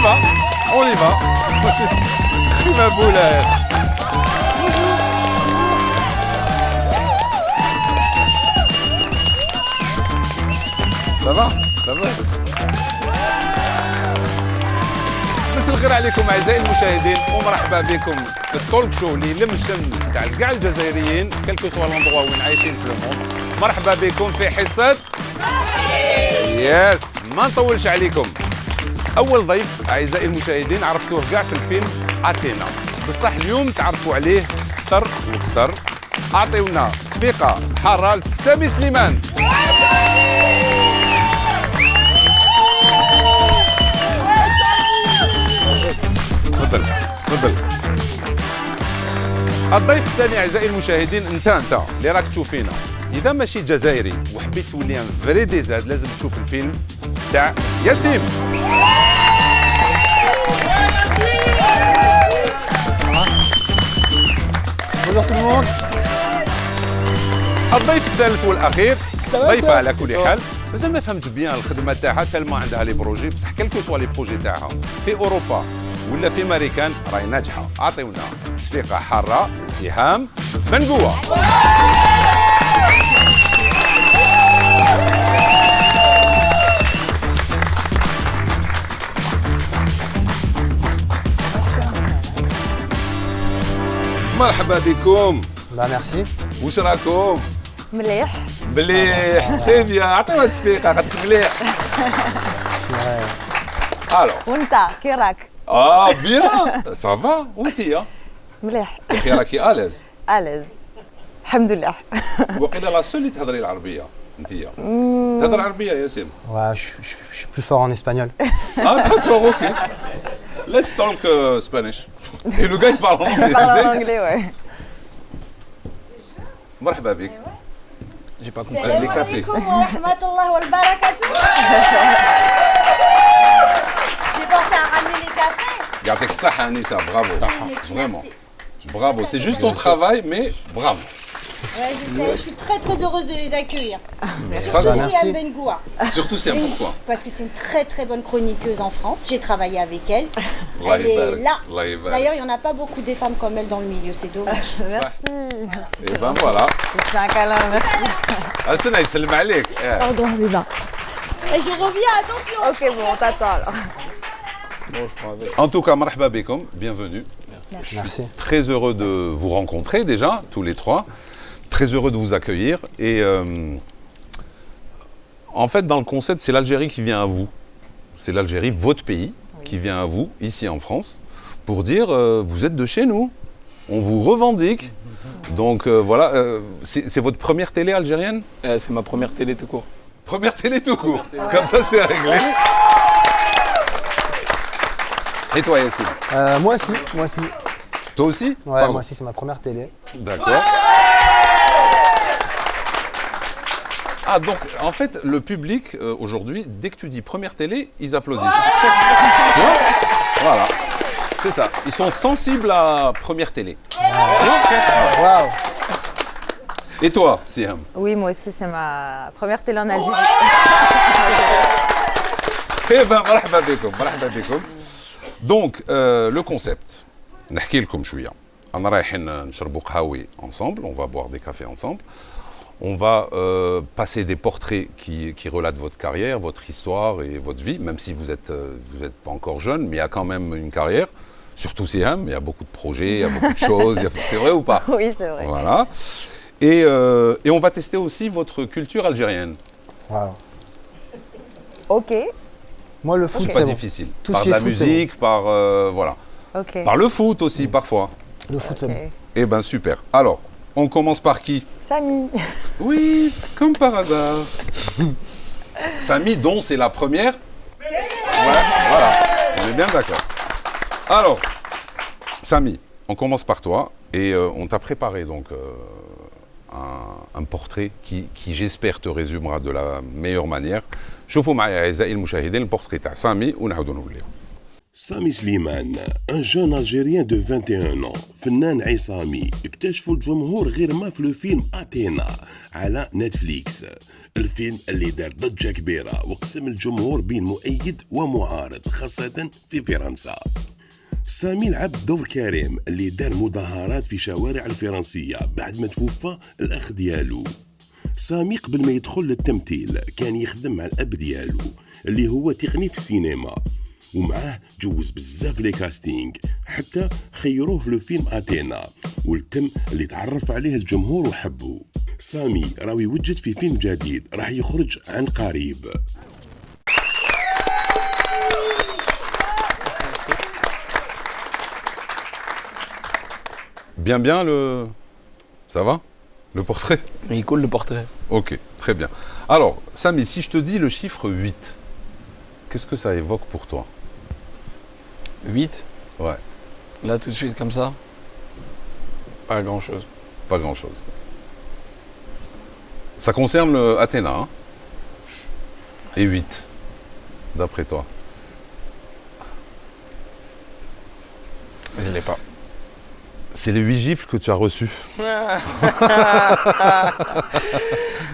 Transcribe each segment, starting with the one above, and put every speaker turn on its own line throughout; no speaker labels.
y va. On y va. Ma boulette. Ça va? Ça va? مساء الخير عليكم اعزائي المشاهدين ومرحبا بكم في التولك شو اللي يلم الشمل تاع كاع الجزائريين كلكو سوا لوندغوا وين عايشين في الموند. مرحبا بكم في حصه يس. ما نطولش عليكم. اول ضيف اعزائي المشاهدين عرفتوه كاع في الفيلم اثينا، بصح اليوم تعرفوا عليه اكثر واكثر. اعطيونا صفيقه حاره لسامي سليمان. تفضل تفضل. الضيف الثاني اعزائي المشاهدين انت اللي راك تشوفينا، اذا ماشي جزائري وحبيت تولي ان فري ديزاد لازم تشوف الفيلم تاع ياسين.
Bonjour tout le monde.
الضيف الثالث والاخير ضيفه على كل حال مازال ما فهمت بيان الخدمه تاعها تالما عندها لي بروجي، بصح كلكو سوا لي بروجي تاعها في اوروبا ولا في امريكان راهي ناجحه. اعطيونا صفيقه حاره سهام بنقوه. مرحبا بكم.
Bah merci.
واش راكم؟
مليح.
مليح. تري بيان. عطيونا صفيقه قالت مليح. الو
وانت كي راك؟
بيان صافا. وانتيا؟
مليح.
كي راكي اليز؟
اليز الحمد لله.
وقيلا لا سول اللي تهضري العربيه انتيا. تهضر عربيه ياسين؟
Ouais, je suis plus fort en espagnol.
D'accord, ok. Let's talk Spanish. Et le gars il parle anglais.
parle en anglais, ouais.
مرحبا بك. J'ai pas compris. Les cafés.
ورحمة الله والبركاته. J'ai pensé à ramener les cafés.
يعطيك الصحة أنيسة. Bravo. Vraiment.
Merci.
Bravo. C'est juste ton travail, mais bravo.
Ouais, je sais, je suis très très heureuse de les accueillir.
Ça,
Surtout
c'est
Siam Bengoua.
Surtout c'est pourquoi.
Parce que c'est une très très bonne chroniqueuse en France. J'ai travaillé avec elle.
Allah
Elle est
يبارك.
là.
Allah يبارك.
D'ailleurs, il n'y en a pas beaucoup des femmes comme elle dans le milieu, c'est dommage.
Merci. Merci.
Et ben voilà.
Je fais un câlin, merci.
أسنى يسلم عليك.
Pardon, Lila.
Et je reviens, attention.
Ok, bon, on t'attend alors.
En tout cas, مرحبا بكم. Bienvenue.
Merci.
Très heureux de vous rencontrer déjà, tous les trois. Très heureux de vous accueillir. Et en fait, dans le concept, c'est l'Algérie qui vient à vous. C'est l'Algérie, votre pays, qui vient à vous, ici en France, pour dire vous êtes de chez nous. On vous revendique. Donc voilà, c'est votre première télé algérienne?
C'est ma première télé tout court.
Première télé tout court. Comme ça, c'est réglé. Et toi, Yassine?
Moi aussi, moi aussi.
Toi aussi?
Ouais,
Pardon.
moi aussi, c'est ma première télé.
D'accord. Ah, donc, en fait, le public, aujourd'hui, dès que tu dis première télé, ils applaudissent. Tu vois? Voilà. C'est ça. Ils sont sensibles à première télé.
Waouh.
Et toi, Siam?
Oui, moi aussi, c'est ma première télé en Algérie.
Eh ben, مرحبا بكم, مرحبا بكم. Donc, le concept. نحكي لكم شوية. أنا رايحين نشربوا قهاوي ensemble, on va boire des cafés ensemble. On va passer des portraits qui relatent votre carrière, votre histoire et votre vie, même si vous êtes pas encore jeune, mais il y a quand même une carrière. Surtout Siam, il y a beaucoup de projets, il y a beaucoup de choses. C'est vrai ou pas?
Oui, c'est vrai.
Voilà. Et on va tester aussi votre culture algérienne.
Waouh.
Ok,
Moi, le foot,
C'est
c'est
pas
bon.
difficile.
Tout ce
Par
qui
de
est
la
foot, c'est
musique, par voilà.
ok.
Par le foot aussi parfois.
Le foot, c'est
Ok.
bon.
Eh ben super. Alors, on commence par qui?
Samy.
Oui, comme par hasard. Samy, dont c'est la première. Ouais, voilà. On est bien d'accord. Alors, Samy, on commence par toi et on t'a préparé donc un portrait qui j'espère te résumera de la meilleure manière. شوفوا معايا أعزائي المشاهدين البورتري تاع سامي ونعاودوا نوليو.
سامي سليمان ان جون الجيريان دو 21 ans فنان عصامي اكتشفوا الجمهور غير ما في الفيلم اتينا على نتفليكس. الفيلم اللي دار ضجه كبيره وقسم الجمهور بين مؤيد ومعارض خاصه في فرنسا. سامي لعب دور كريم اللي دار مظاهرات في شوارع الفرنسيه بعد ما توفى الاخ ديالو. سامي قبل ما يدخل للتمثيل كان يخدم مع الاب ديالو اللي هو تقني في السينما، ومعاه جوز بزاف لي كاستينغ حتى خيروه في الفيلم اتينا والتم اللي تعرف عليه الجمهور وحبه. سامي راهو يوجد في فيلم جديد راح يخرج عن قريب.
Bien le... Ça va? Le portrait?
Il coule le portrait.
Ok, très bien. Alors, Samy, si je te dis le chiffre 8, qu'est-ce que ça évoque pour toi?
8.
Ouais,
Là, tout de suite, comme ça. Pas grand-chose.
pas grand-chose. Ça concerne le Athéna, hein? Et 8, d'après toi?
Je l'ai pas.
C'est les 8 gifles que tu as reçus.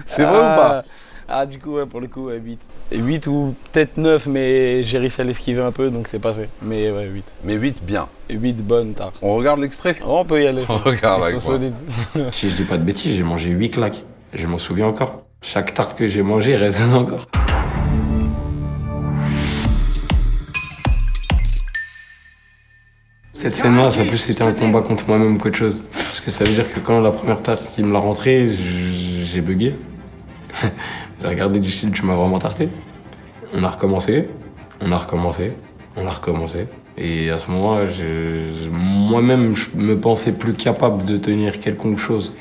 C'est vrai ou pas?
Ah, du coup, ouais, pour le coup, ouais, 8. Et 8 ou peut-être 9, mais j'ai réussi à l'esquiver un peu, donc c'est passé. Mais ouais, 8.
Mais 8 bien.
Et 8 bonnes, tard.
On regarde l'extrait?
Oh, on peut y aller.
On regarde
Ils
avec
sont
moi.
solides.
Si je dis pas de bêtises, j'ai mangé 8 claques. Je m'en souviens encore. Chaque tarte que j'ai mangée résonne encore. Cette scène-là, ça a plus été un combat contre moi-même qu'autre chose. Parce que ça veut dire que quand la première tarte, il me l'a rentrée, j'ai bugué. J'ai regardé du style, tu m'as vraiment tarté. On a recommencé, on a recommencé, on a recommencé. Et à ce moment-là, moi-même, je me pensais plus capable de tenir quelconque chose.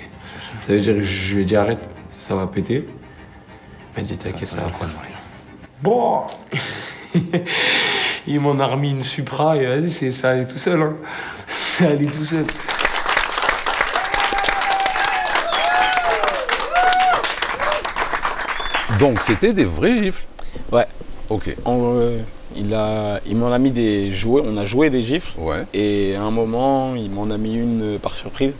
Ça veut dire que je lui ai dit arrête, ça va péter. Il m'a dit t'inquiète, ça va pas. Bon. Il m'en a remis une Supra et vas-y, ça allait tout seul. Hein. Ça allait tout seul.
Donc c'était des vrais gifles?
Ouais.
Ok.
Il m'en a mis des jouets, on a joué des gifles.
Ouais.
Et à un moment, il m'en a mis une par surprise.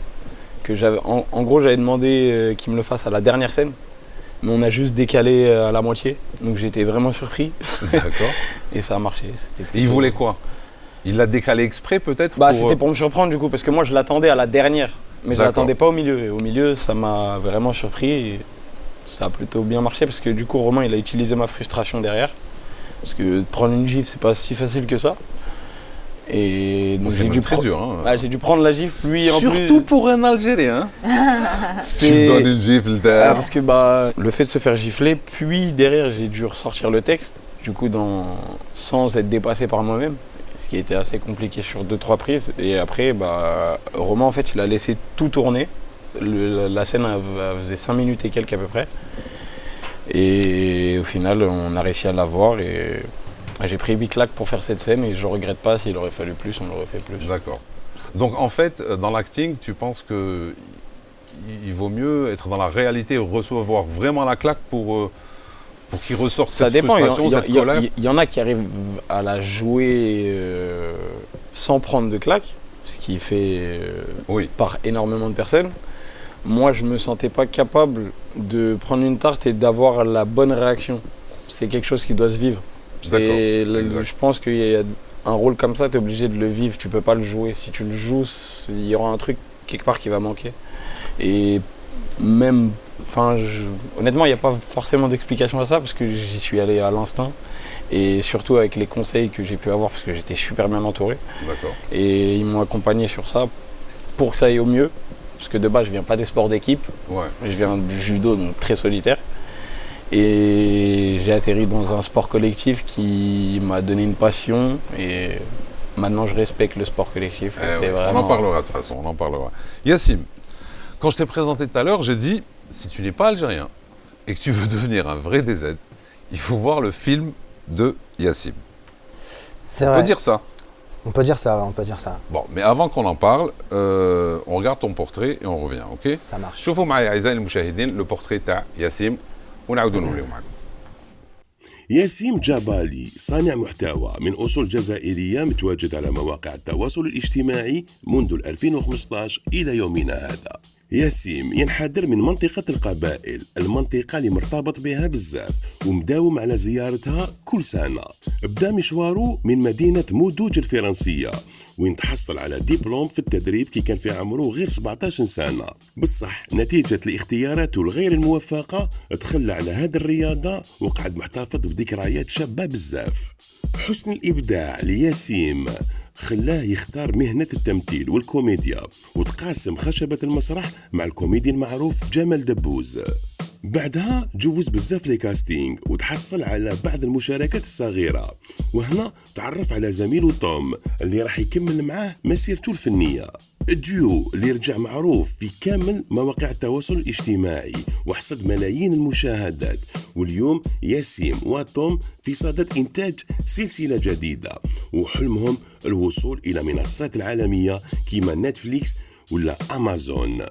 Que j'avais, en gros, j'avais demandé qu'il me le fasse à la dernière scène. Mais on a juste décalé à la moitié. Donc j'étais vraiment surpris.
D'accord.
Et ça a marché.
Et il voulait quoi? Il l'a décalé exprès peut-être?
Bah, c'était pour me surprendre du coup, parce que moi je l'attendais à la dernière. Mais je
D'accord.
l'attendais pas au milieu. Et au milieu, ça m'a vraiment surpris. Et ça a plutôt bien marché parce que du coup, Romain, il a utilisé ma frustration derrière. Parce que prendre une gifle, c'est pas si facile que ça. Et donc
C'est même très dur. Hein.
Ouais, j'ai dû prendre la gifle, lui en plus.
Surtout pour un Algérien. Tu
Et-
me donnes une gifle
Ah,
derrière.
parce que bah, le fait de se faire gifler, puis derrière j'ai dû ressortir le texte, du coup sans être dépassé par moi-même, ce qui était assez compliqué sur 2-3 prises. Et après, bah, Romain en fait il a laissé tout tourner. La scène elle faisait 5 minutes et quelques à peu près. Et au final on a réussi à la voir et j'ai pris 8 claques pour faire cette scène et je regrette pas. S'il aurait fallu plus, on l'aurait fait plus.
D'accord. Donc en fait, dans l'acting, tu penses que il vaut mieux être dans la réalité et recevoir vraiment la claque pour qu'il ressorte
Ça
cette
dépend,
frustration, cette colère?
il y en a qui arrivent à la jouer sans prendre de claque, ce qui est fait
Oui.
par énormément de personnes. Moi, je ne me sentais pas capable de prendre une tarte et d'avoir la bonne réaction. C'est quelque chose qui doit se vivre.
D'accord,
Je
exact.
pense qu'il y a un rôle comme ça, tu es obligé de le vivre, tu peux pas le jouer. Si tu le joues, il y aura un truc quelque part qui va manquer. Et même, honnêtement, il n'y a pas forcément d'explication à ça parce que j'y suis allé à l'instinct et surtout avec les conseils que j'ai pu avoir parce que j'étais super bien entouré.
D'accord.
Et ils m'ont accompagné sur ça pour que ça aille au mieux. Parce que de base, je viens pas des sports d'équipe,
Ouais.
je viens du judo, donc très solitaire. Et j'ai atterri dans un sport collectif qui m'a donné une passion et maintenant je respecte le sport collectif. Et
Eh
c'est
ouais,
vraiment...
On en parlera de toute façon, on en parlera. Yassim, quand je t'ai présenté tout à l'heure, j'ai dit, si tu n'es pas algérien et que tu veux devenir un vrai DZ, il faut voir le film de Yassim.
C'est
On
vrai.
peut dire ça?
On peut dire ça, on peut dire ça.
Bon, mais avant qu'on en parle, on regarde ton portrait et on revient, ok?
Ça marche.
شوفوا معي أعزائي المشاهدين le portrait تاع ياسيم ونعاودوا نوليو معكم.
ياسيم جابالي صانع محتوى من أصول جزائرية متواجد على مواقع التواصل الاجتماعي منذ 2015 إلى يومنا هذا. ياسيم ينحدر من منطقة القبائل، المنطقة اللي مرتبط بها بزاف ومداوم على زيارتها كل سنة. بدا مشواره من مدينة مودوج الفرنسية وين تحصل على دبلوم في التدريب كي كان في عمره غير 17 سنة. بصح نتيجة لاختياراته الغير الموفقة تخلى على هذه الرياضة وقعد محتفظ بذكريات شابة بزاف. حسن الإبداع لياسيم خلاه يختار مهنة التمثيل والكوميديا وتقاسم خشبة المسرح مع الكوميدي المعروف جمال دبوز. بعدها جوز بزاف لي كاستينغ وتحصل على بعض المشاركات الصغيرة، وهنا تعرف على زميله توم اللي راح يكمل معاه مسيرته الفنية. ديو اللي رجع معروف في كامل مواقع التواصل الاجتماعي وحصد ملايين المشاهدات، واليوم ياسيم وتوم في صدد إنتاج سلسلة جديدة وحلمهم الوصول إلى منصات العالمية كيما نتفليكس ولا أمازون.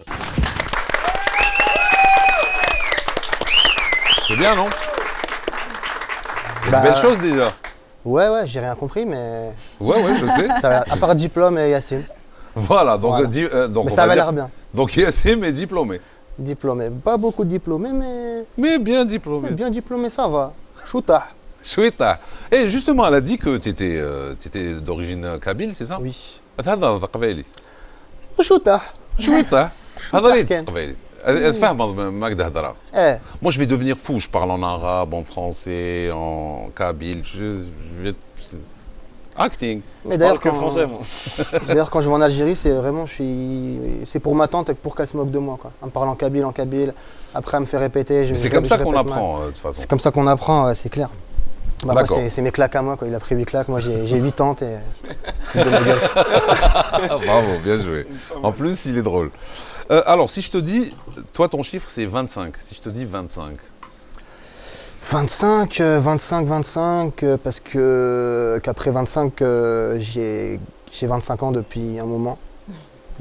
C'est bien, non?
Bah,
Belle chose déjà.
Ouais, ouais, j'ai rien compris, mais
Ouais, je sais.
ça, à part diplôme et Yassim.
Voilà, donc,
Voilà.
donc
Mais
on
ça
va
avait
dire-
l'air bien.
Donc Yassim est diplômé.
Diplômé. Pas beaucoup diplômé, mais
Mais bien diplômé.
bien diplômé, ça va. Chouta.
Chouette. Et justement, elle a dit que tu étais d'origine kabyle, c'est ça?
Oui.
هذا قبيلي.
Chouta.
شويط هذا اللي
كان.
قبيلي. فاهم ما قد هضره.
Eh,
Moi, je vais devenir fou. Je parle en arabe, en français, en kabyle. Je vais... c'est acting.
mais
Je parle
d'ailleurs
que
quand,
français, moi.
d'ailleurs, quand je vais en Algérie, c'est vraiment, c'est pour ma tante et pour qu'elle se moque de moi, quoi. En me parlant en kabyle, après elle me fait répéter.
C'est comme ça qu'on
répète mal.
apprend, de toute façon.
C'est comme ça qu'on apprend, ouais, c'est clair. Bah, moi,
D'accord.
c'est mes claques à moi, quoi. Il a pris 8 claques, moi j'ai 8 tantes et se fout de ma gueule.
Bravo, bien joué. En plus, il est drôle. Alors, si je te dis, toi, ton chiffre, c'est 25. Si je te dis 25.
25, parce que qu'après 25, j'ai 25 ans depuis un moment.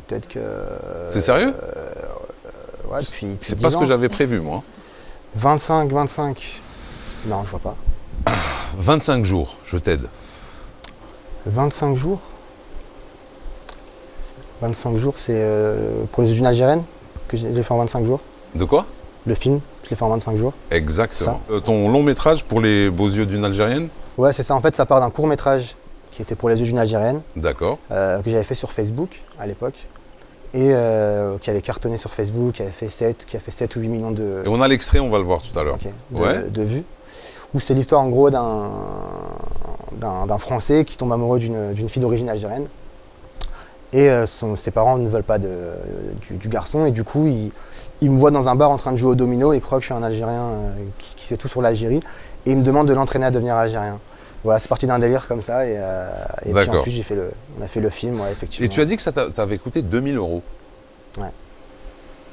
Peut-être que...
C'est sérieux?
Ouais, depuis
C'est
10
pas ce que
ans.
j'avais prévu, moi.
25. Non, je vois pas.
25 jours, je t'aide.
25 jours 25 jours, c'est pour les origines algériennes que j'ai fait en 25 jours.
De quoi?
Le film, je l'ai fait en 25 jours.
Exactement. Ton long métrage pour les beaux yeux d'une Algérienne?
Ouais, c'est ça. En fait, ça part d'un court métrage qui était pour les origines algériennes,
D'accord.
que j'avais fait sur Facebook à l'époque. Et qui avait cartonné sur Facebook, qui a fait 7 ou 8 millions de,
Et on a l'extrait, on va le voir tout à l'heure.
ok,
Ouais.
de vues. Où c'est l'histoire en gros d'un Français qui tombe amoureux d'une fille d'origine algérienne. Et ses parents ne veulent pas du garçon. Et du coup, il me voit dans un bar en train de jouer au domino. Il croit que je suis un Algérien qui sait tout sur l'Algérie. Et il me demande de l'entraîner à devenir algérien. Voilà, c'est parti d'un délire comme ça. Et puis
D'accord.
ensuite, on a fait le film, ouais, effectivement.
Et tu as dit que ça t'avait coûté 2000 €.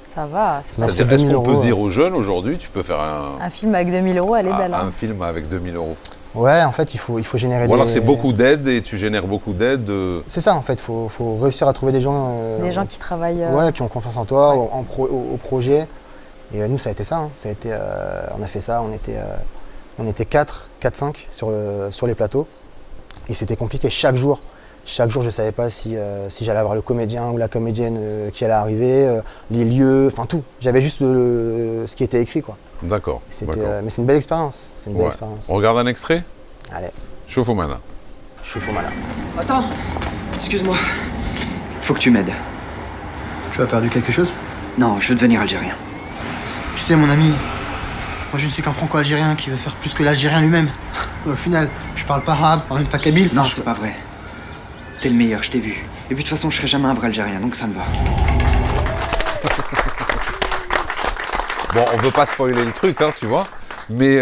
Ça va. c'est
Ça m'a
pas-
C'est-à-dire,
coûté
est-ce
2000
qu'on peut
€,
dire aux jeunes aujourd'hui, tu peux faire
Un film avec 2000 €, elle est belle.
un
hein.
film avec 2000 €?
Ouais, en fait, il faut générer
Ou alors
des...
c'est beaucoup d'aide et tu génères beaucoup d'aide.
C'est ça, en fait. Il faut réussir à trouver des gens...
Des gens qui travaillent.
Ouais, qui ont confiance en toi,
ouais.
au projet. Et nous, ça a été ça. Hein. Ça a été, on a fait ça, on était 4-5 sur les plateaux. Et c'était compliqué. Chaque jour, je ne savais pas si j'allais avoir le comédien ou la comédienne qui allait arriver, les lieux, enfin tout. J'avais juste ce qui était écrit, quoi.
D'accord. D'accord.
Mais c'est une belle expérience. C'est une belle
Ouais.
expérience.
On regarde un extrait?
Allez,
Choufou-Mana.
je suis faux malin.
Attends, excuse-moi. Faut que tu m'aides.
Tu as perdu quelque chose?
Non, je veux devenir algérien.
Tu sais, mon ami, moi je ne suis qu'un franco-algérien qui veut faire plus que l'Algérien lui-même. Au final, je parle pas arabe, même pas kabyle.
Non, c'est pas vrai. T'es le meilleur, je t'ai vu. Et puis de toute façon, je serai jamais un vrai algérien, donc ça me va.
Bon, on veut pas spoiler le truc, hein, tu vois, mais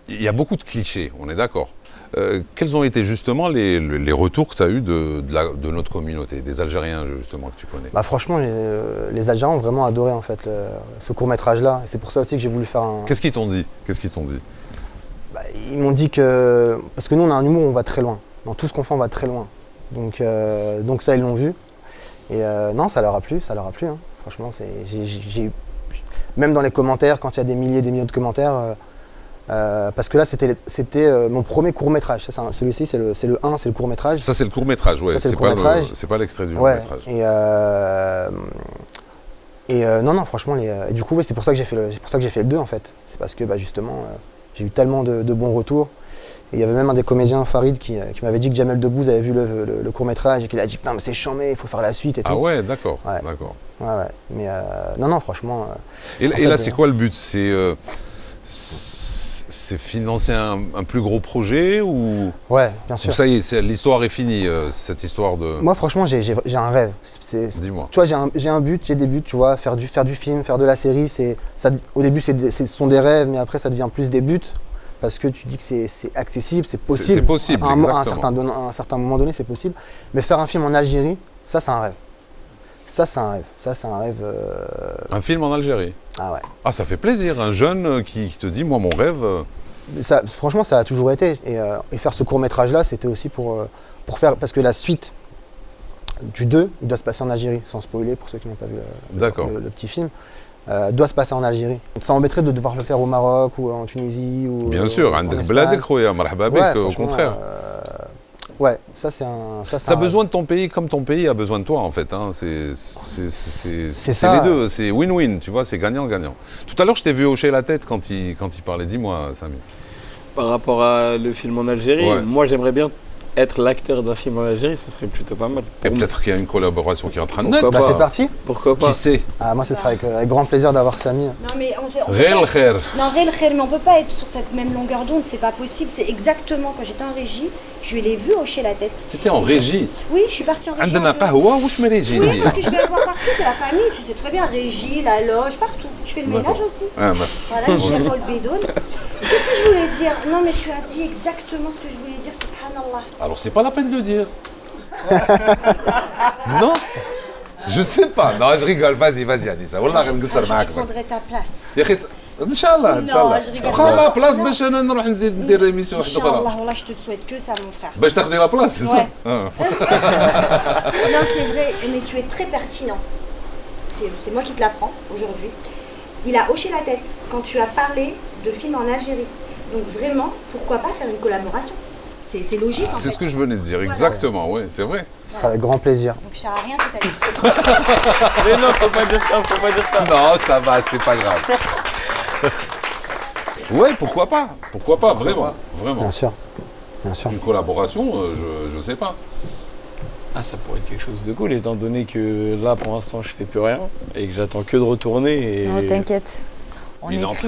il y a beaucoup de clichés, on est d'accord. Quels ont été justement les retours que tu as eus de notre communauté, des Algériens justement que tu connais?
Bah franchement, les Algériens ont vraiment adoré en fait ce court-métrage-là. Et c'est pour ça aussi que j'ai voulu faire un...
Qu'est-ce qu'ils t'ont dit? Qu'est-ce qu'ils t'ont dit?
Bah, ils m'ont dit que... Parce que nous, on a un humour où on va très loin. Dans tout ce qu'on fait, on va très loin. Donc ça, ils l'ont vu. Et non, ça leur a plu, hein. Franchement, même dans les commentaires, quand il y a des milliers de commentaires, Parce que là, c'était mon premier court-métrage. Celui-ci, c'est le 1, c'est le court-métrage.
Ça, c'est le court-métrage, ouais.
Ça, c'est le
pas le-
court-métrage.
c'est pas l'extrait du
Ouais.
long-métrage.
Non, franchement, et du coup, ouais, c'est pour ça que j'ai fait le 2 en fait. C'est parce que justement, j'ai eu tellement de bons retours. Et il y avait même un des comédiens, Farid, qui m'avait dit que Jamel Debbouze avait vu le court-métrage et qu'il a dit putain, mais c'est chambé, il faut faire la suite et tout.
Ah ouais, d'accord.
Ouais.
D'accord.
Ouais. Mais non, franchement.
Et
en
là,
fait,
c'est quoi le but? C'est financer un plus gros projet ou
Ouais, bien sûr.
ça y est, l'histoire est finie, cette histoire de...
Moi, franchement, j'ai un rêve.
Dis-moi.
Tu vois, j'ai un but, j'ai des buts, tu vois, faire du film, faire de la série, au début, ce sont des rêves, mais après, ça devient plus des buts. Parce que tu dis que c'est accessible, c'est possible.
C'est possible,
à
exactement.
un certain moment donné, c'est possible. Mais faire un film en Algérie, ça, c'est un rêve. Ça, c'est un rêve.
Un film en Algérie.
Ah ouais.
Ah, ça fait plaisir, un jeune qui te dit, moi, mon rêve...
Franchement, ça a toujours été. Et faire ce court-métrage-là, c'était aussi pour faire... Parce que la suite du 2, il doit se passer en Algérie, sans spoiler pour ceux qui n'ont pas vu le petit film. Doit se passer en Algérie. Donc ça embêterait de devoir le faire au Maroc ou en Tunisie. Ou,
Bien sûr,
en
عندك
Espagne.
بلادك خويا مرحبا بك, au contraire.
Ouais, ça c'est un...
Tu as besoin de ton pays comme ton pays a besoin de toi en fait. Hein. C'est
ça.
les deux, c'est win-win, tu vois, c'est gagnant-gagnant. Tout à l'heure, je t'ai vu hocher la tête quand il parlait. Dis-moi, Samy.
Par rapport à le film en Algérie,
Ouais.
moi j'aimerais bien être l'acteur d'un film en Algérie, ce serait plutôt pas mal.
Et peut-être qu'il y a une collaboration qui est en train de
Pourquoi
naître.
pas.
C'est parti.
Pourquoi pas?
Qui sait?
Ah, moi, ce sera avec grand plaisir d'avoir Samy.
Non, mais on peut
Réel
pas-
khair.
Non, réel khair, mais on peut pas être sur cette même longueur d'onde, c'est pas possible. C'est exactement quand j'étais en régie, je l'ai vu hocher la tête.
T'étais en régie.
Oui, je suis partie en régie.
عندنا قهوة واش من régie
Oui, parce que je vais voir partout, c'est la famille, tu sais très bien, régie, la loge, partout. Je fais le ménage aussi.
Ah,
Voilà, le chef au bidoun. Qu'est-ce que je voulais dire? Non, mais tu as dit exactement ce que je voulais dire, subhanallah.
Alors c'est pas la peine de le dire. Non. Je sais pas. Non, je rigole. Vas-y, Anissa. Wallah غنقصر معاك.
Je prendrai ta place.
يا اخي ان شاء الله ان شاء الله.
Non, je rigole.
Prends ma place باش انا نروح نزيد ندير émission واحدة
Inch'Allah,
أخرى.
voilà, je te souhaite que ça, mon frère.
باش تاخذي la place, c'est ça?
Ouais.
Ah.
Non, c'est vrai, mais tu es très pertinent. C'est moi qui te l'apprends aujourd'hui. Il a hoché la tête quand tu as parlé de films en Algérie. Donc vraiment, pourquoi pas faire une collaboration? C'est logique en
C'est
fait.
ce que je venais de dire, exactement, oui, c'est vrai.
Ce sera avec grand plaisir.
Donc je sers à rien, c'est ta vie.
Mais non, faut pas dire ça, faut pas dire ça.
Non, ça va, c'est pas grave. Ouais, pourquoi pas, vraiment.
Bien sûr. Bien sûr.
Une collaboration, je sais pas.
Ah, ça pourrait être quelque chose de cool, étant donné que là, pour l'instant, je fais plus rien et que j'attends que de retourner. Et...
Non, t'inquiète. On
Il est,
écrit.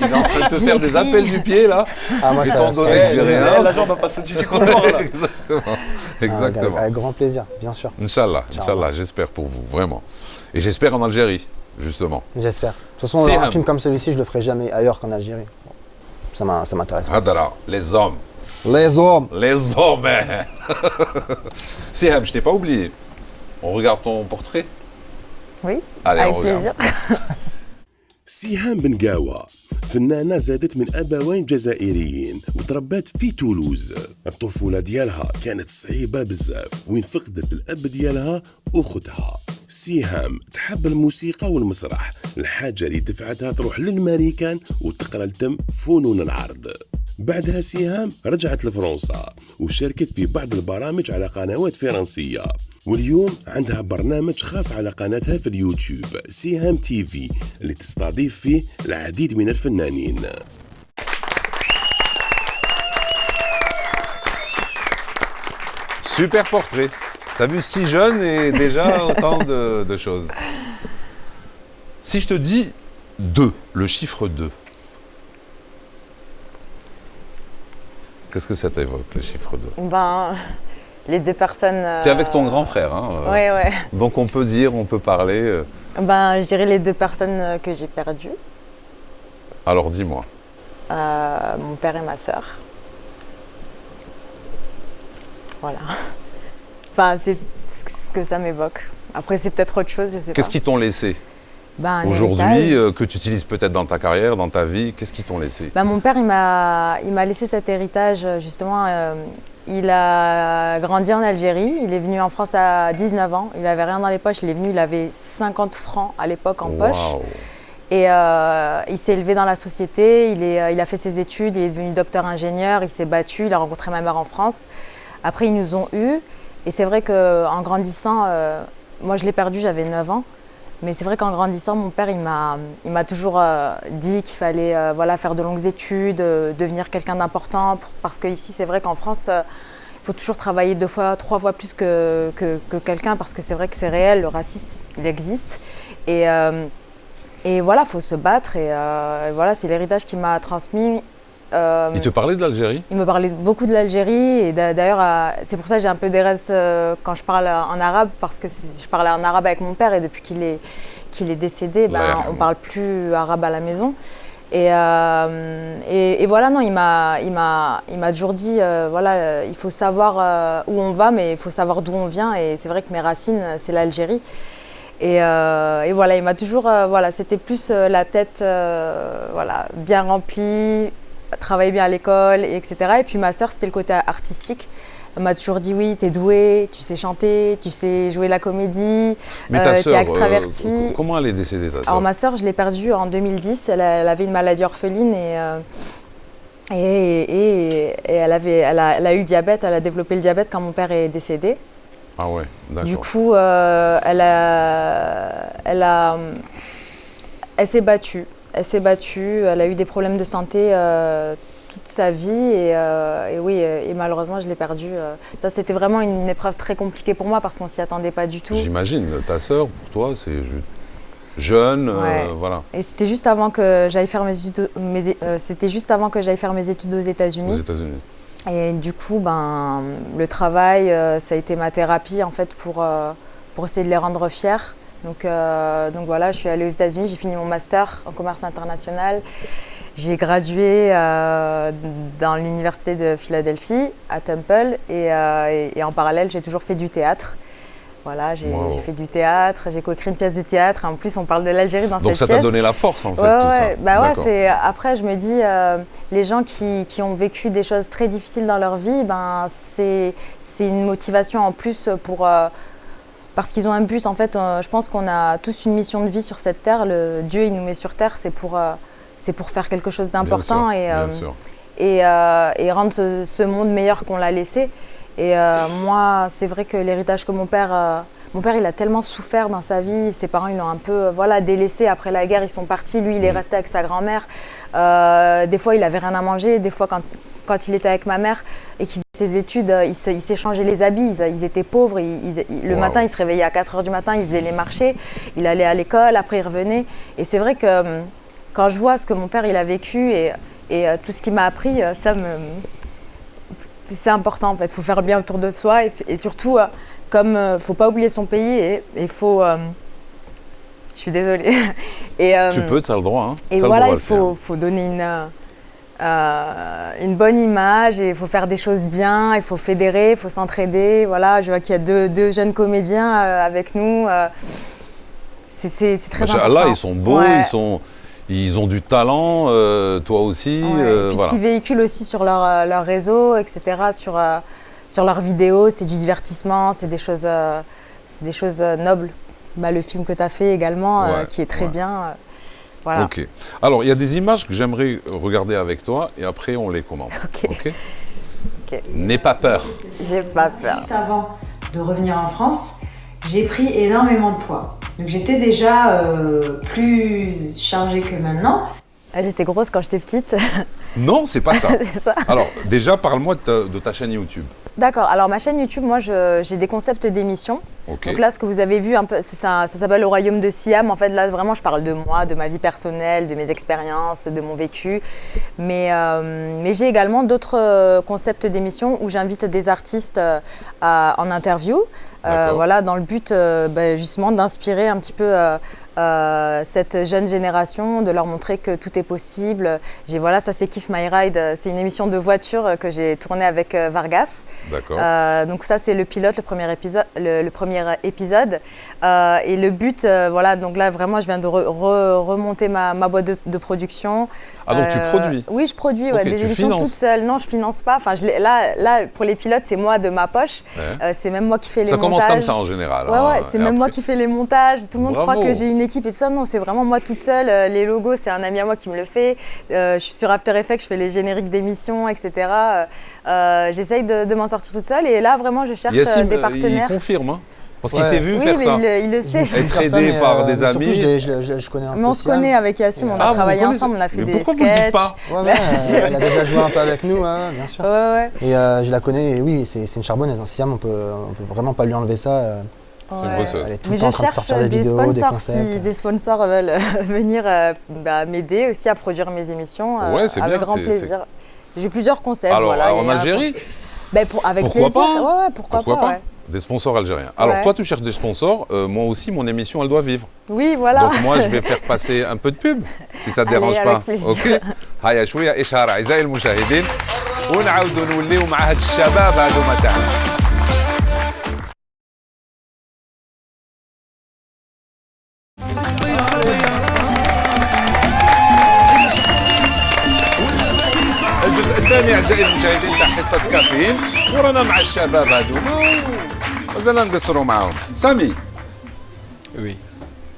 il est en train de te faire des appels du pied là.
Ah, moi,
Étant donné que j'ai rien.
La jambe va pas au-dessus du comptoir là.
Exactement.
Avec grand plaisir, bien sûr.
Inch'Allah, j'espère pour vous, vraiment. Et j'espère en Algérie, justement.
J'espère. De toute façon,
C'est
un
un-
film comme celui-ci, je le ferai jamais ailleurs qu'en Algérie. Ça m'intéresse pas.
Hadara, les hommes.
Les hommes.
Les hommes. Siham, je t'ai pas oublié. On regarde ton portrait?
Oui,
Allez,
avec
on regarde.
plaisir.
سيهام بن قاوة فنانة زادت من أبوين جزائريين وتربت في تولوز. الطفولة ديالها كانت صعيبة بزاف وين فقدت الأب ديالها وأختها. سيهام تحب الموسيقى والمسرح، الحاجة اللي دفعتها تروح للماريكان وتقرا لتم فنون العرض. بعدها سيهام رجعت لفرنسا وشاركت في بعض البرامج على قنوات فرنسية، واليوم عندها برنامج خاص على قناتها في اليوتيوب سيهام تي في اللي تستضيف فيه العديد من الفنانين.
Super portrait. T'as vu, si jeune et déjà autant de choses. Si je te dis 2, le chiffre 2, qu'est-ce que ça t'évoque, le chiffre 2?
Ben, les deux personnes.
C'est avec ton grand frère, hein.
Ouais.
Donc on peut dire, on peut parler.
Ben, je dirais les deux personnes que j'ai perdues.
Alors dis-moi.
Mon père et ma sœur. Voilà. Enfin, c'est ce que ça m'évoque. Après, c'est peut-être autre chose, je sais pas.
Qu'est-ce qu'ils t'ont laissé
Ben, un
aujourd'hui,
héritage.
que tu utilises peut-être dans ta carrière, dans ta vie? Qu'est-ce qu'ils t'ont laissé?
Ben, mon père, il m'a laissé cet héritage, justement. Il a grandi en Algérie. Il est venu en France à 19 ans. Il n'avait rien dans les poches. Il est venu, il avait 50 francs à l'époque en poche.
Waouh.
Et il s'est élevé dans la société, il a fait ses études, il est devenu docteur-ingénieur, il s'est battu, il a rencontré ma mère en France. Après, ils nous ont eus. Et c'est vrai qu'en grandissant, moi je l'ai perdu, j'avais 9 ans. Mais c'est vrai qu'en grandissant, mon père, il m'a toujours dit qu'il fallait faire de longues études, devenir quelqu'un d'important. Parce qu'ici, c'est vrai qu'en France, il faut toujours travailler 2 fois, 3 fois plus que quelqu'un. Parce que c'est vrai que c'est réel, le racisme, il existe. Et voilà, il faut se battre. Et voilà, c'est l'héritage qu'il m'a transmis.
Il te parlait de l'Algérie? Il
me parlait beaucoup de l'Algérie. Et d'ailleurs, c'est pour ça que j'ai un peu des restes quand je parle en arabe. Parce que je parlais en arabe avec mon père. Et depuis qu'il est décédé, on ne parle plus arabe à la maison. Et voilà, non, il m'a toujours dit, il faut savoir où on va, mais il faut savoir d'où on vient. Et c'est vrai que mes racines, c'est l'Algérie. Et voilà, il m'a toujours, c'était plus la tête bien remplie, travailler bien à l'école, etc. Et puis ma sœur, c'était le côté artistique. Elle m'a toujours dit oui, t'es douée, tu sais chanter, tu sais jouer la comédie, t'es extravertie.
Comment elle est décédée ta sœur?
Alors ma sœur, je l'ai perdue en 2010, elle avait une maladie orpheline et elle a eu le diabète, elle a développé le diabète quand mon père est décédé.
Ah ouais, d'accord.
Du coup, elle s'est battue. Elle a eu des problèmes de santé toute sa vie et malheureusement, je l'ai perdue. Ça, c'était vraiment une épreuve très compliquée pour moi parce qu'on s'y attendait pas du tout.
J'imagine, ta sœur, pour toi, c'est jeune, voilà.
Et c'était juste avant que j'aille faire mes études, aux États-Unis.
Aux États-Unis.
Et du coup, le travail, ça a été ma thérapie en fait pour essayer de les rendre fiers. Donc voilà, je suis allée aux États-Unis, j'ai fini mon master en commerce international. J'ai gradué dans l'université de Philadelphie, à Temple, et en parallèle, j'ai toujours fait du théâtre. Voilà, j'ai fait du théâtre, j'ai coécrit une pièce de théâtre. En plus, on parle de l'Algérie dans cette pièce.
Donc ça t'a donné la force, en fait, tout ça.
Après, je me dis, les gens qui ont vécu des choses très difficiles dans leur vie, c'est une motivation en plus parce qu'ils ont un but. En fait, je pense qu'on a tous une mission de vie sur cette terre. Dieu, il nous met sur terre, c'est pour faire quelque chose d'important et rendre ce monde meilleur qu'on l'a laissé. Et moi, c'est vrai que l'héritage que mon père, il a tellement souffert dans sa vie. Ses parents, ils l'ont un peu délaissé. Après la guerre, ils sont partis. Lui, il est resté avec sa grand-mère. Des fois, il avait rien à manger. Des fois, quand il était avec ma mère et qu'il faisait ses études, il s'échangeait les habits. Ils étaient pauvres. Le matin, il se réveillait à 4 h du matin. Il faisait les marchés. Il allait à l'école. Après, il revenait. Et c'est vrai que quand je vois ce que mon père il a vécu et tout ce qu'il m'a appris, c'est important en fait. Il faut faire le bien autour de soi et surtout, comme faut pas oublier son pays et il faut. Je suis désolée.
Tu peux, tu as le droit. Hein.
Et voilà, il faut donner une bonne image et il faut faire des choses bien, il faut fédérer, il faut s'entraider. Voilà, je vois qu'il y a deux jeunes comédiens avec nous. C'est très important.
Là, ils sont beaux, ils ont du talent, toi aussi.
Puis ce qu'ils véhiculent aussi sur leur réseau, etc., sur leurs vidéos, c'est du divertissement, c'est des choses nobles. Le film que tu as fait également, qui est très bien. Voilà.
Ok. Alors, il y a des images que j'aimerais regarder avec toi et après, on les commente. Ok. N'aie pas peur.
J'ai pas peur.
Juste avant de revenir en France, j'ai pris énormément de poids. Donc j'étais déjà plus chargée que maintenant.
J'étais grosse quand j'étais petite.
Non, c'est pas ça.
C'est ça.
Alors, déjà, parle-moi de ta chaîne YouTube.
D'accord. Alors, ma chaîne YouTube, moi, j'ai des concepts d'émissions.
Okay.
Donc là, ce que vous avez vu, un peu, ça s'appelle Le Royaume de Siam. En fait, là, vraiment, je parle de moi, de ma vie personnelle, de mes expériences, de mon vécu. Mais j'ai également d'autres concepts d'émissions où j'invite des artistes en interview. Voilà, dans le but justement d'inspirer un petit peu cette jeune génération, de leur montrer que tout est possible. Ça c'est Kiff My Ride, c'est une émission de voiture que j'ai tournée avec Vargas.
D'accord.
Donc ça c'est le pilote, le premier épisode. Et le but, donc là vraiment je viens de remonter ma boîte de production.
Ah donc tu produis?
Oui, je produis des émissions
finances.
toute seule. Non, je finance pas. Enfin, là pour les pilotes c'est moi de ma poche. C'est même moi qui fais les montages.
Ça commence comme ça en général.
C'est même moi qui fais les montages. Tout le monde croit que j'ai une équipe et tout ça. Non, c'est vraiment moi toute seule. Les logos, c'est un ami à moi qui me le fait. Je suis sur After Effects, je fais les génériques d'émissions, etc. J'essaye de m'en sortir toute seule. Et là, vraiment, je cherche des partenaires.
Il confirme, hein, parce qu'il s'est vu
oui,
faire
mais
ça.
Il le sait.
Être aidé par des amis.
Surtout, je connais un peu.
Mais on se connaît avec Yassim, on a travaillé ensemble, on a fait des sketchs.
Pourquoi vous ne dites pas?
Elle a déjà joué un peu avec nous, bien sûr.
Ouais.
Et je la connais, et oui, c'est une charbonneuse. Siam, on peut vraiment pas lui enlever ça.
C'est une bosseuse.
Elle est tout le temps en train de sortir des vidéos, des
sponsors,
concepts.
si des sponsors veulent venir m'aider aussi à produire mes émissions, avec grand plaisir. J'ai plusieurs concepts.
Alors,
voilà,
en Algérie
avec
pourquoi
plaisir.
pas,
pourquoi pas ouais.
Des sponsors algériens. Alors toi, tu cherches des sponsors. Moi aussi, mon émission, elle doit vivre.
Oui, voilà.
Donc moi, je vais faire passer un peu de pub, si ça ne te dérange pas. Ok. هيا شوية إشهار أعزائي المشاهدين ونعاودوا نوليو مع هاد الشباب هذوما تاعنا. الجزء الثاني أعزائي المشاهدين تاع حصة كافيين ورانا مع الشباب هذوما مازال نقصروا معاهم. سامي.
Oui.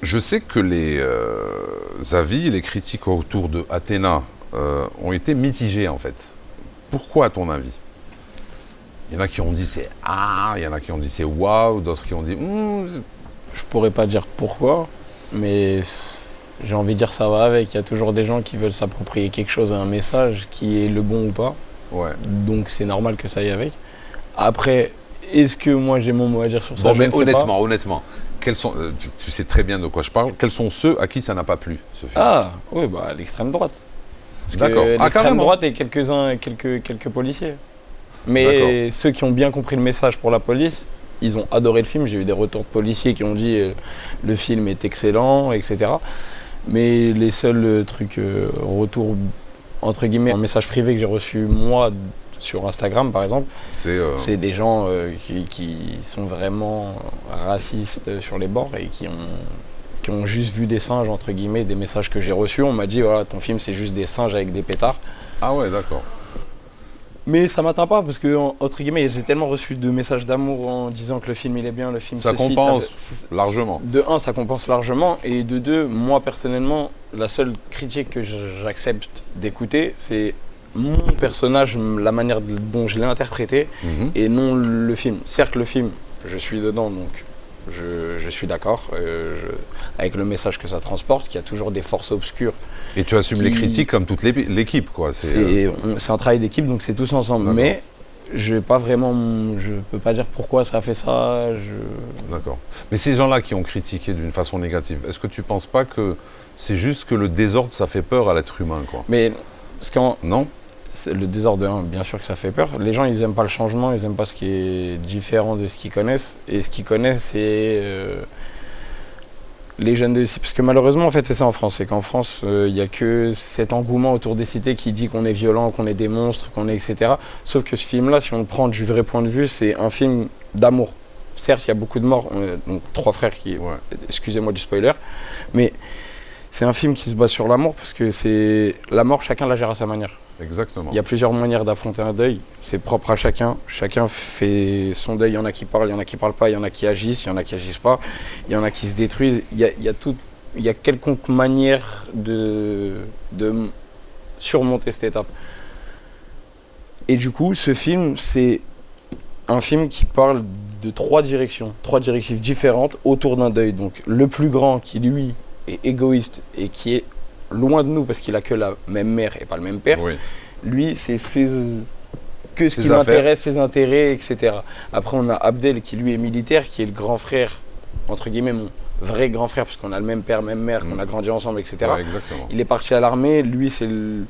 Je sais que les avis, les critiques autour de Athéna ont été mitigés en fait. Pourquoi à ton avis? Il y en a qui ont dit c'est il y en a qui ont dit c'est waouh, d'autres qui ont dit
Je pourrais pas dire pourquoi, mais j'ai envie de dire ça va avec. Il y a toujours des gens qui veulent s'approprier quelque chose, un message qui est le bon ou pas.
Ouais.
Donc c'est normal que ça aille avec. Après, est-ce que moi j'ai mon mot à dire sur ça?
Bon, mais honnêtement, quels sont, tu sais très bien de quoi je parle. Quels sont ceux à qui ça n'a pas plu, ce film?
Oui, l'extrême droite.
D'accord.
L'extrême droite et quelques policiers. Mais ceux qui ont bien compris le message pour la police, ils ont adoré le film. J'ai eu des retours de policiers qui ont dit le film est excellent, etc. Mais les seuls trucs, retours entre guillemets, en message privé que j'ai reçu moi sur Instagram par exemple, c'est des gens qui sont vraiment racistes sur les bords et qui ont juste vu des singes entre guillemets, des messages que j'ai reçus. On m'a dit voilà, ton film c'est juste des singes avec des pétards.
Ah ouais, d'accord.
Mais ça m'atteint pas parce que, entre guillemets, j'ai tellement reçu de messages d'amour en disant que le film il est bien, le film
ça compense largement.
De un, ça compense largement, et de deux, moi personnellement, la seule critique que j'accepte d'écouter, c'est mon personnage, la manière dont je l'ai interprété, et non le film. Certes, le film, je suis dedans, donc je suis d'accord avec le message que ça transporte, qu'il y a toujours des forces obscures. Et
tu assumes les critiques comme toute l'équipe, quoi.
C'est un travail d'équipe, donc c'est tous ensemble. D'accord. Mais je peux pas dire pourquoi ça a fait ça.
D'accord. Mais ces gens-là qui ont critiqué d'une façon négative, est-ce que tu penses pas que c'est juste que le désordre, ça fait peur à l'être humain, quoi?
Mais
non.
Le désordre, bien sûr que ça fait peur. Les gens, ils n'aiment pas le changement, ils n'aiment pas ce qui est différent de ce qu'ils connaissent. Et ce qu'ils connaissent, c'est les jeunes de ici. Parce que malheureusement, en fait, c'est ça en France. C'est qu'en France, il n'y a que cet engouement autour des cités qui dit qu'on est violent, qu'on est des monstres, qu'on est etc. Sauf que ce film-là, si on le prend du vrai point de vue, c'est un film d'amour. Certes, il y a beaucoup de morts. Donc 3 frères qui... Ouais. Excusez-moi du spoiler. Mais c'est un film qui se base sur l'amour parce que c'est... La mort, chacun la gère à sa manière.
Exactement.
Il y a plusieurs manières d'affronter un deuil, c'est propre à chacun. Chacun fait son deuil, il y en a qui parlent, il y en a qui parlent pas, il y en a qui agissent, il y en a qui agissent pas, il y en a qui se détruisent. Il y a quelconque manière de surmonter cette étape. Et du coup, ce film, c'est un film qui parle de 3 directives différentes autour d'un deuil. Donc le plus grand qui lui est égoïste et qui est loin de nous parce qu'il a que la même mère et pas le même père. Oui. Lui, c'est ce qui l'intéresse, ses intérêts, etc. Après, on a Abdel qui lui est militaire, qui est le grand frère, entre guillemets, mon vrai grand frère, parce qu'on a le même père, même mère, qu'on a grandi ensemble, etc.
Ouais, exactement.
Il est parti à l'armée, lui, c'est une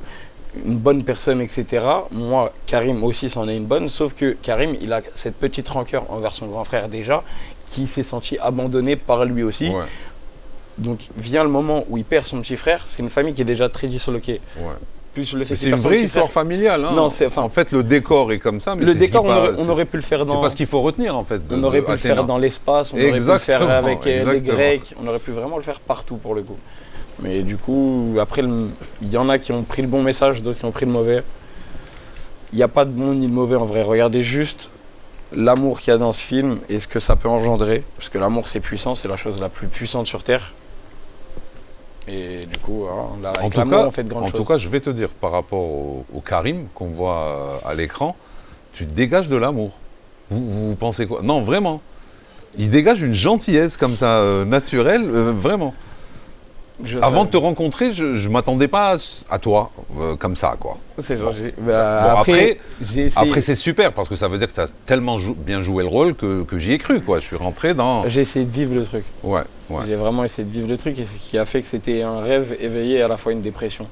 bonne personne, etc. Moi, Karim aussi, c'en est une bonne, sauf que Karim, il a cette petite rancœur envers son grand frère déjà, qui s'est senti abandonné par lui aussi. Ouais. Donc vient le moment où il perd son petit frère, c'est une famille qui est déjà très disloquée. Ouais. Plus le fait
c'est une vraie histoire familiale. Hein.
Non,
en fait, le décor est comme ça. Mais
le décor, on aurait pu le faire dans...
C'est pas ce qu'il faut retenir, en fait.
On aurait pu le faire dans l'espace, on aurait pu le faire avec les Grecs, on aurait pu vraiment le faire partout, pour le coup. Mais du coup, après, il y en a qui ont pris le bon message, d'autres qui ont pris le mauvais. Il n'y a pas de bon ni de mauvais, en vrai. Regardez juste l'amour qu'il y a dans ce film et ce que ça peut engendrer. Parce que l'amour, c'est puissant, c'est la chose la plus puissante sur Terre. Et du coup, là,
En
avec
tout
l'amour,
cas,
on fait de grandes
en
choses.
tout cas, je vais te dire, par rapport au Karim qu'on voit à l'écran, tu dégages de l'amour. Vous pensez quoi? Non, vraiment. Il dégage une gentillesse comme ça, naturelle, vraiment. Avant de te rencontrer, je ne m'attendais pas à toi, comme ça, quoi.
C'est gentil.
Bon, après,
j'ai essayé.
après c'est super, parce que ça veut dire que tu as tellement bien joué le rôle que j'y ai cru, quoi. Je suis rentré dans...
J'ai essayé de vivre le truc.
Ouais.
J'ai vraiment essayé de vivre le truc, et ce qui a fait que c'était un rêve éveillé et à la fois une dépression.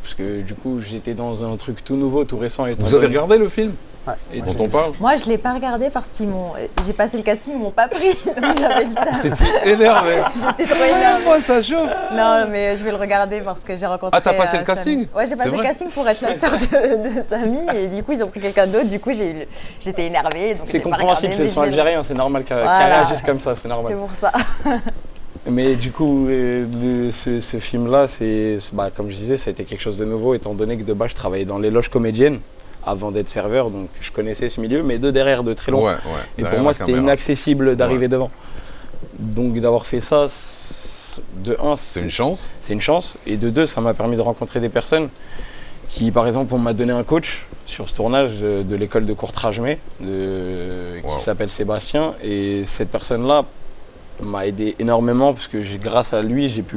Parce que du coup, j'étais dans un truc tout nouveau, tout récent.
Vous avez regardé le film dont on parle?
Moi, je ne l'ai pas regardé parce qu'ils m'ont. J'ai passé le casting, ils m'ont pas pris. Donc j'avais le seum.
T'étais énervé.
J'étais trop énervée.
Moi, ça chauffe.
Non, mais je vais le regarder parce que j'ai rencontré.
Ah, t'as passé le casting?
Ouais, j'ai passé le casting pour être la sœur de Samy et du coup, ils ont pris quelqu'un d'autre. Du coup, j'étais énervée. Donc
c'est compréhensible, c'est son algérien, c'est normal qu'ils réagissent comme ça, c'est normal.
C'est pour ça.
Mais du coup, ce film-là, comme je disais, ça a été quelque chose de nouveau, étant donné que de base, je travaillais dans les loges comédiennes avant d'être serveur, donc je connaissais ce milieu, mais de derrière, de très loin. Et pour moi, c'était inaccessible d'arriver devant. Donc d'avoir fait ça, de un,
c'est une chance.
C'est une chance. Et de deux, ça m'a permis de rencontrer des personnes qui, par exemple, on m'a donné un coach sur ce tournage de l'école de Courtrage-May, qui s'appelle Sébastien. Et cette personne-là m'a aidé énormément parce que grâce à lui, j'ai pu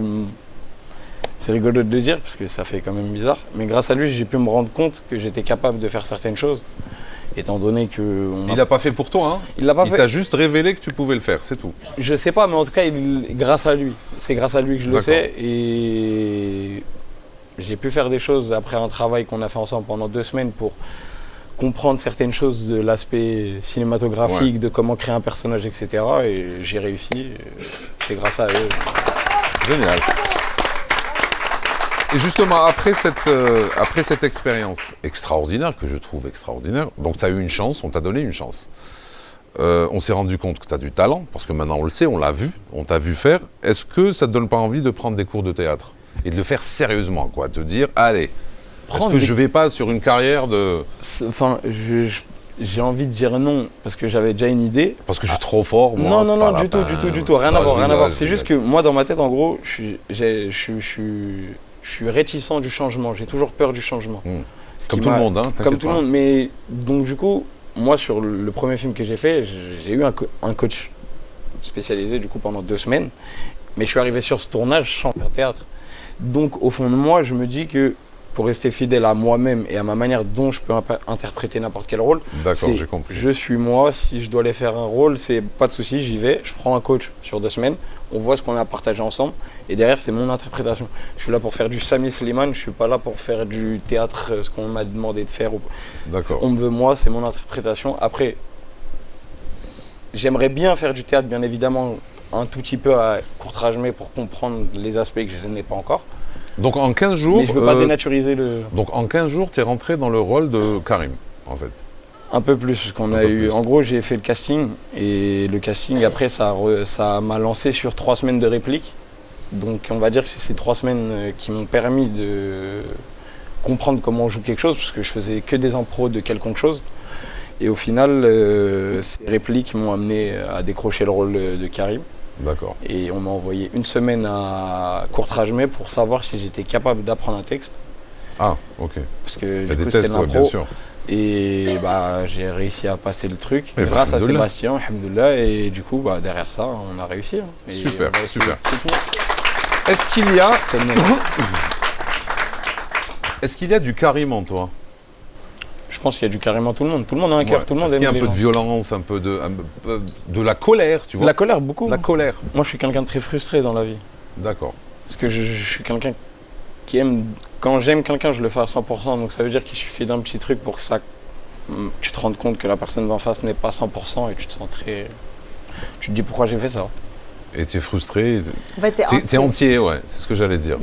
C'est rigolo de le dire parce que ça fait quand même bizarre, mais grâce à lui, j'ai pu me rendre compte que j'étais capable de faire certaines choses, étant donné que...
Il l'a pas fait pour toi, hein?
Il l'a pas fait.
Il t'a juste révélé que tu pouvais le faire, c'est tout.
Je sais pas, mais en tout cas, grâce à lui. C'est grâce à lui que je le sais, et j'ai pu faire des choses après un travail qu'on a fait ensemble pendant 2 semaines pour comprendre certaines choses de l'aspect cinématographique, de comment créer un personnage, etc. Et j'ai réussi, c'est grâce à eux.
Génial. Et justement, après cette expérience extraordinaire, que je trouve extraordinaire, donc tu as eu une chance, on t'a donné une chance. On s'est rendu compte que tu as du talent, parce que maintenant on le sait, on l'a vu, on t'a vu faire. Est-ce que ça ne te donne pas envie de prendre des cours de théâtre? Et de le faire sérieusement, quoi, te dire, allez, est-ce que je vais pas sur une carrière de...
Enfin, j'ai envie de dire non, parce que j'avais déjà une idée.
Parce que je suis trop fort, moi.
Non, du tout, rien à voir. C'est juste que moi, dans ma tête, en gros, je suis réticent du changement, j'ai toujours peur du changement.
Comme tout le monde, hein.
Comme tout le monde, mais donc du coup, moi, sur le premier film que j'ai fait, j'ai eu un coach spécialisé, du coup, pendant 2 semaines, mais je suis arrivé sur ce tournage sans faire théâtre. Donc, au fond de moi, je me dis que pour rester fidèle à moi-même et à ma manière dont je peux interpréter n'importe quel rôle.
D'accord, j'ai compris.
Je suis moi, si je dois aller faire un rôle, c'est pas de souci, j'y vais, je prends un coach sur 2 semaines, on voit ce qu'on a partagé ensemble, et derrière c'est mon interprétation. Je suis là pour faire du Samy Slimane, je suis pas là pour faire du théâtre, ce qu'on m'a demandé de faire.
D'accord.
On me veut moi, c'est mon interprétation. Après, j'aimerais bien faire du théâtre, bien évidemment, un tout petit peu à Courtrage-May pour comprendre les aspects que je n'ai pas encore.
Donc en 15 jours...
Mais je ne veux pas dénaturiser le...
Donc en 15 jours, tu es rentré dans le rôle de Karim, en fait.
Un peu plus, parce qu'on a eu... En gros, j'ai fait le casting, et le casting, après, ça m'a lancé sur 3 semaines de réplique. Donc on va dire que c'est ces 3 semaines qui m'ont permis de comprendre comment on joue quelque chose, parce que je faisais que des impros de quelconque chose. Et au final, ces répliques m'ont amené à décrocher le rôle de Karim.
D'accord.
Et on m'a envoyé 1 semaine à Courtrage-May pour savoir si j'étais capable d'apprendre un texte.
Ah, ok.
Parce que du coup, c'était l'impro.
Bien sûr.
Et j'ai réussi à passer le truc grâce à Sébastien, alhamdoulilah. Et du coup, derrière ça, on a réussi. Et
super, super.
Est-ce qu'il y a...
Est-ce qu'il y a du Karim en toi?
Je pense qu'il y a du Karim en tout le monde. Tout le monde a un cœur, tout le monde aime les gens.
Est-ce qu'il y a un peu de violence, un peu de la colère, tu vois?
La colère, beaucoup.
La colère.
Moi, je suis quelqu'un de très frustré dans la vie.
D'accord.
Parce que je suis quelqu'un qui aime... Quand j'aime quelqu'un, je le fais à 100%. Donc ça veut dire qu'il suffit d'un petit truc pour que tu te rendes compte que la personne d'en face n'est pas 100% et tu te sens très... Tu te dis pourquoi j'ai fait ça.
Et tu es frustré.
En fait,
t'es entier, ouais, c'est ce que j'allais dire.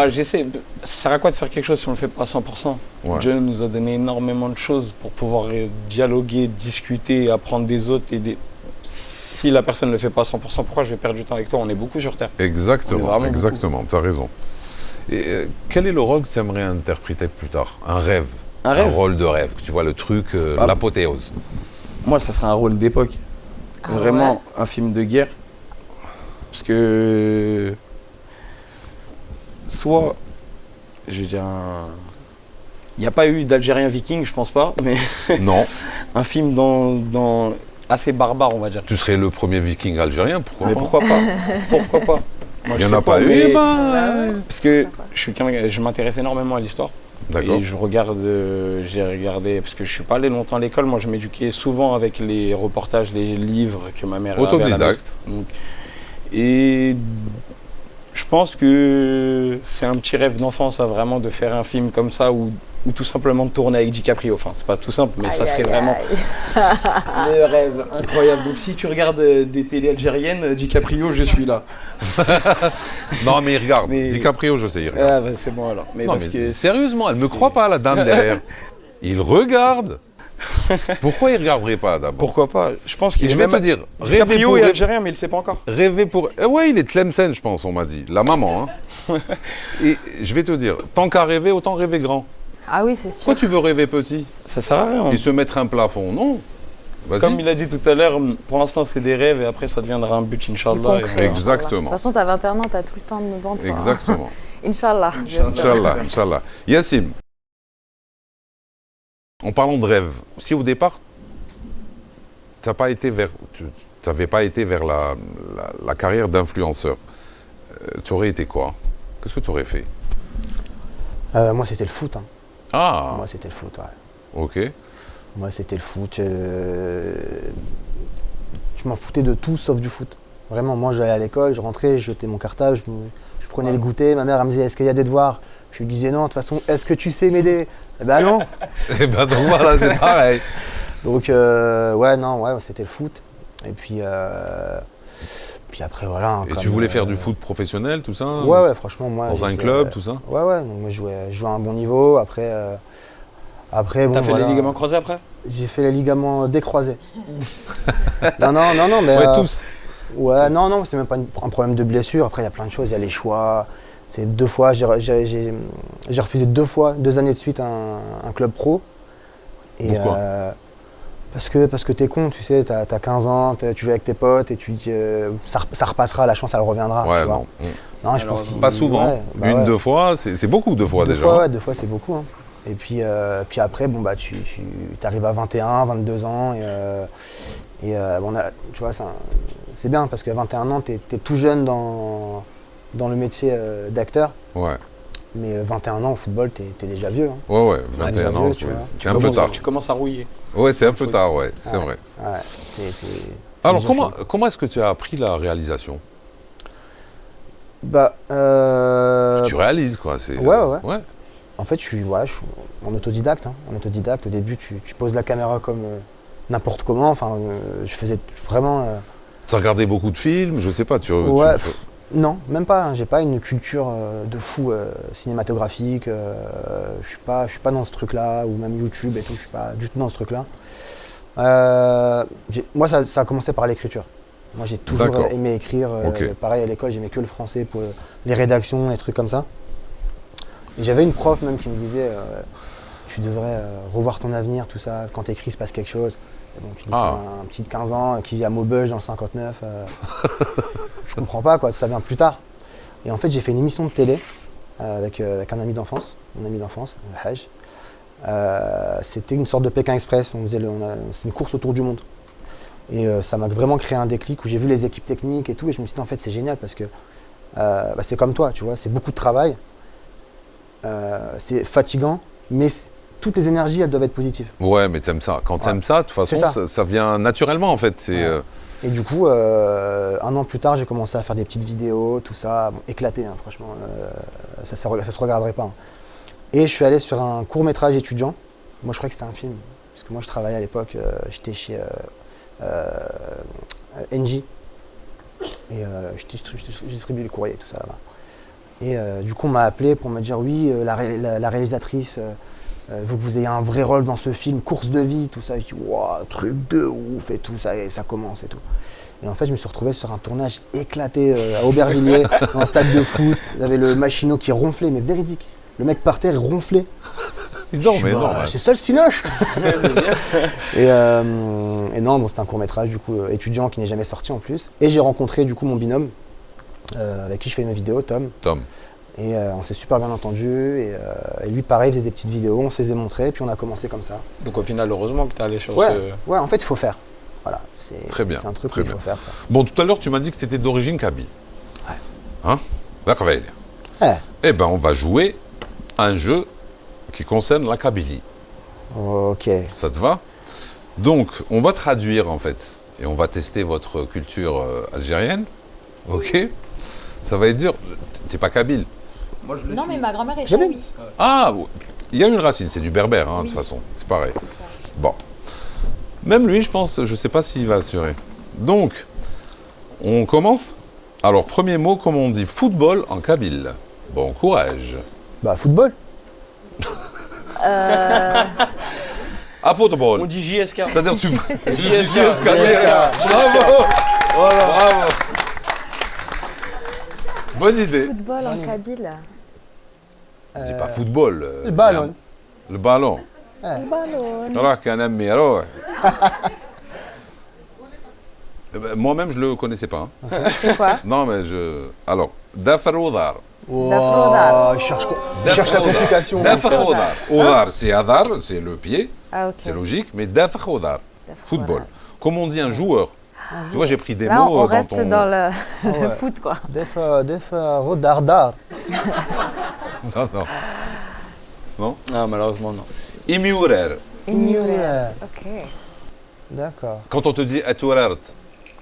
J'essaie. Ça sert à quoi de faire quelque chose si on ne le fait pas à 100%? Dieu nous a donné énormément de choses pour pouvoir dialoguer, discuter, apprendre des autres. Si la personne ne le fait pas à 100%, pourquoi je vais perdre du temps avec toi? On est beaucoup sur Terre.
Exactement, tu as raison. Et quel est le rôle que tu aimerais interpréter plus tard? Un rêve? Un rôle de rêve, tu vois, le truc, l'apothéose.
Moi, ça serait un rôle d'époque. Vraiment, un film de guerre. Parce que soit, je veux dire, il n'y a pas eu d'Algérien viking, je pense pas, mais
Non.
un film assez barbare, on va dire.
Tu serais le premier viking algérien, pourquoi
Mais
pas?
pourquoi pas? Pourquoi pas? Moi,
Il n'y
je
en
sais
a pas eu,
mais-
ben...
Parce que je m'intéresse énormément à l'histoire.
D'accord.
Et j'ai regardé, parce que je suis pas allé longtemps à l'école, moi je m'éduquais souvent avec les reportages, les livres que ma mère avait à la maison.
Autodidacte.
Donc, et je pense que c'est un petit rêve d'enfant, ça, vraiment, de faire un film comme ça, ou tout simplement de tourner avec DiCaprio. Enfin, c'est pas tout simple, mais ça serait vraiment le rêve incroyable. Donc si tu regardes des télés algériennes, DiCaprio, je suis là.
Non, mais il regarde. DiCaprio, je sais, il regarde.
Ah, bah, c'est bon alors. Mais
Non,
parce
mais
que
sérieusement, elle me croit pas, la dame derrière. Il regarde. Pourquoi il regarderait pas d'abord?
Pourquoi pas? Je pense qu'il
Je
est
vais
même
te dire,
DiCaprio est algérien, mais il le sait pas encore.
Rêver pour... ouais, il est Tlemcen, je pense, on m'a dit. La maman, hein. Et je vais te dire, tant qu'à rêver, autant rêver grand.
Ah oui, c'est sûr.
Pourquoi tu veux rêver petit?
Ça sert à rien.
Et se mettre un plafond? Non. Vas-y.
Comme il a dit tout à l'heure, pour l'instant c'est des rêves et après ça deviendra un but, Inch'Allah.
Concret,
Exactement.
De toute façon, t'as 21 ans, t'as tout le temps de me vendre.
Exactement.
Inch'Allah. bien sûr.
Inch'Allah, Inch'Allah. Yassim, en parlant de rêve, si au départ, tu n'avais pas été vers la carrière d'influenceur, tu aurais été quoi? Qu'est-ce que tu aurais fait?
Moi, c'était le foot. Hein.
Ah,
Moi, c'était le foot, ouais.
ok.
Moi, c'était le foot. Je m'en foutais de tout sauf du foot. Vraiment, moi, j'allais à l'école, je rentrais, je jetais mon cartable, je prenais le goûter. Ma mère, elle me disait, est-ce qu'il y a des devoirs? Je lui disais non, de toute façon, est-ce que tu sais m'aider? Eh ben non.
Et ben donc voilà, c'est pareil.
Donc, ouais, non, ouais, c'était le foot. Et puis après, voilà. Hein,
Et tu voulais faire du foot professionnel, tout ça?
Ouais, franchement, moi.
Dans un
j'étais,
club, tout ça?
Ouais, donc moi, je jouais à un bon niveau. Après, bon,
T'as fait
voilà.
les ligaments croisés après?
J'ai fait les ligaments décroisés. non, mais.
Ouais, tous.
Ouais, non, c'est même pas un problème de blessure. Après, il y a plein de choses, il y a les choix. C'est 2 fois, j'ai refusé 2 fois, 2 années de suite un club pro. Et
pourquoi?
parce que t'es con, tu sais, t'as 15 ans, tu joues avec tes potes et tu dis ça repassera, la chance elle reviendra.
Ouais,
tu vois.
non.
Non, je pense
Pas souvent.
ouais, bah
Une,
ouais.
2 fois, c'est beaucoup 2 fois
2
déjà.
fois, ouais, 2 fois c'est beaucoup. Hein. Et puis après, bon bah tu arrives à 21, 22 ans et bon, tu vois, c'est bien parce qu'à 21 ans, t'es tout jeune dans le métier d'acteur.
Ouais.
Mais 21 ans au football, t'es déjà vieux. Hein.
Ouais,
Ouais,
21 ans,
vieux, tu vois.
c'est un peu tard.
Tu commences à rouiller.
Ouais, c'est un peu tard, ouais, c'est vrai.
Ouais,
Alors,
déjà
comment est-ce que tu as appris la réalisation?
Bah,
Tu réalises, quoi.
Ouais. En fait, je suis en autodidacte. Hein. En autodidacte, au début, tu poses la caméra comme n'importe comment. Enfin, je faisais vraiment...
Tu as regardé beaucoup de films, je sais pas,
Ouais, non, même pas. Hein. J'ai pas une culture de fou cinématographique. Je suis pas dans ce truc-là, ou même YouTube et tout. Je suis pas du tout dans ce truc-là. Moi, ça a commencé par l'écriture. Moi, j'ai toujours aimé écrire. Pareil, à l'école, j'aimais que le français pour les rédactions, les trucs comme ça. Et j'avais une prof même qui me disait tu devrais revoir ton avenir, tout ça. Quand tu écris, il se passe quelque chose. Et bon, tu dis c'est un petit de 15 ans qui vit à Maubeuge dans le 59. Je comprends pas, quoi. Ça vient plus tard. Et en fait, j'ai fait une émission de télé avec un ami d'enfance, mon ami d'enfance, Haj. C'était une sorte de Pékin Express. C'est une course autour du monde. Et ça m'a vraiment créé un déclic où j'ai vu les équipes techniques et tout. Et je me suis dit, en fait, c'est génial parce que c'est comme toi, tu vois, c'est beaucoup de travail. C'est fatigant, mais toutes les énergies, elles doivent être positives.
Ouais, mais t'aimes ça. Quand t'aimes ça, de toute façon, ça vient naturellement, en fait.
Et du coup, 1 an plus tard, j'ai commencé à faire des petites vidéos, tout ça, éclaté, hein, franchement. Ça se regarderait pas. Hein. Et je suis allé sur un court-métrage étudiant. Moi, je croyais que c'était un film. Parce que moi, je travaillais à l'époque, j'étais chez NJ. Et je distribuais le courrier, tout ça là-bas. Et du coup, on m'a appelé pour me dire oui, la réalisatrice veut que vous ayez un vrai rôle dans ce film, course de vie, tout ça. Je dis waouh, truc de ouf et tout ça, et ça commence et tout. Et en fait, je me suis retrouvé sur un tournage éclaté à Aubervilliers, dans un stade de foot. Il y avait le machinot qui ronflait, mais véridique. Le mec par terre, il ronflait.
Non, mais non.
C'est ça le cinoche. Et non, bon, c'était un court-métrage du coup étudiant qui n'est jamais sorti en plus. Et j'ai rencontré du coup mon binôme avec qui je fais mes vidéos, Tom. Et on s'est super bien entendu. Et lui, pareil, il faisait des petites vidéos, on se les a montrées, et puis on a commencé comme ça.
Donc au final, heureusement que tu es allé sur
Ouais,
ce...
ouais, en fait, il faut faire. Voilà, c'est
Très bien,
un truc
très
qu'il
bien.
faut faire. Quoi.
Bon, tout à l'heure, tu m'as dit que tu étais d'origine kabyle.
Ouais.
Hein? D'accord.
Ouais.
Eh ben, on va jouer un jeu qui concerne la Kabylie.
Ok.
Ça te va? Donc, on va traduire en fait, et on va tester votre culture algérienne. Ok? Ça va être dur. T'es pas kabyle?
Moi, je le
Non,
suis.
mais ma grand-mère est
Jamais.
chaoui.
Ah, il y a une racine, c'est du berbère, hein, de toute façon. C'est pareil. Bon. Même lui, je pense, je sais pas s'il va assurer. Donc, on commence. Alors, premier mot, comment on dit football en kabyle? Bon courage.
Bah, football.
À football.
On dit JSK.
C'est-à-dire tu...
JSK.
Bravo. Voilà. Bravo. Bonne idée.
Football en kabyle.
Je dis pas football.
Le ballon.
Le ballon.
Le ballon.
راك انا امي روح. Moi-même, je le connaissais pas. Hein.
C'est quoi?
Non, mais je. Alors, Dafar Oudar.
Dafrodar.
Il cherche la complication.
Dafar Oudar. Oudar, c'est Adar, c'est le pied.
Ah, ok.
C'est logique, mais Dafar Oudar. Football. Comme on dit un joueur. Tu vois, j'ai pris des
Là,
mots
on
dans
reste
ton...
dans le,
Ouais.
le foot, quoi.
Defa Rodardar.
Non, non. Non.
Ah, malheureusement, non.
Imiourer.
Ignorer.
Ok.
D'accord.
Quand on te dit Atourert,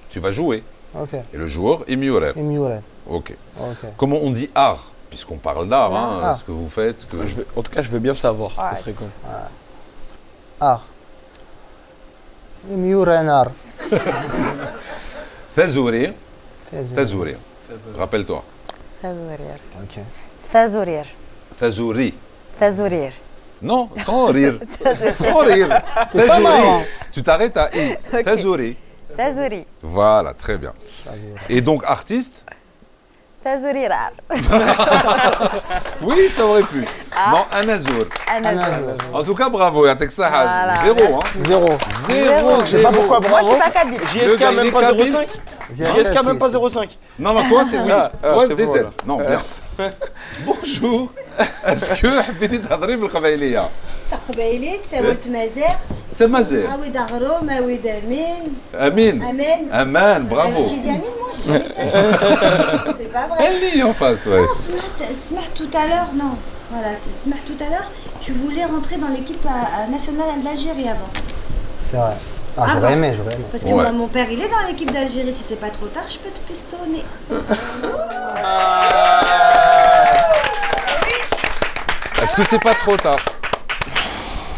tu vas jouer.
Ok.
Et le joueur, Imiourer.
Ignorer.
Ok.
Ok.
Comment on dit art? Puisqu'on parle d'art, hein,
Ah.
ce que vous faites. Que...
En tout cas, je veux bien savoir.
Alright.
Ça serait cool.
Art. Ignorer.
Tazourir. Tazourir. Rappelle-toi.
Tazourir.
Ok.
Tazourir.
Tazouri.
Tazourir.
Non, sans rire. Sans rire.
C'est pas marrant.
Tu t'arrêtes à i. Tazouri.
Tazouri.
Voilà, très bien. Et donc, artiste?
Tazourir.
Oui, ça aurait pu. Non, Anazour.
Anazour.
En tout cas, bravo, Yatek Sahaz.
Voilà,
Zéro, hein.
merci.
Zéro.
Zéro,
Je sais pas pourquoi,
Moi, je
bravo.
suis pas kabyle.
JSK,
gars, il
même
est
pas
kabyle.
0,5.
JSK,
JSK, même pas 0,5.
Non, non, toi, c'est oui. Toi,
c'est
DZ.
bon, là.
Non, bien. Bonjour. Est-ce que حبيتي تهضري بالقبايلية؟
قبايليك سويت مازرت
C'est Mazet.
عاود غروم عاود امين
Amin.
امان
Aman, bravo.
j'ai dit Amine moi j'ai jamais dit Amine. C'est pas vrai.
Elle lit en face, ouais.
Non, Smart tout à l'heure, non. Voilà, c'est Smart tout à l'heure. Tu voulais rentrer dans l'équipe nationale d'Algérie avant.
C'est vrai. Ah,
Ah,
j'aurais
bon.
aimé, j'aurais aimé.
Parce que
Ouais.
moi, mon père, il est dans l'équipe d'Algérie. Si c'est pas trop tard, je peux te pistonner.
Est-ce que c'est pas trop tard?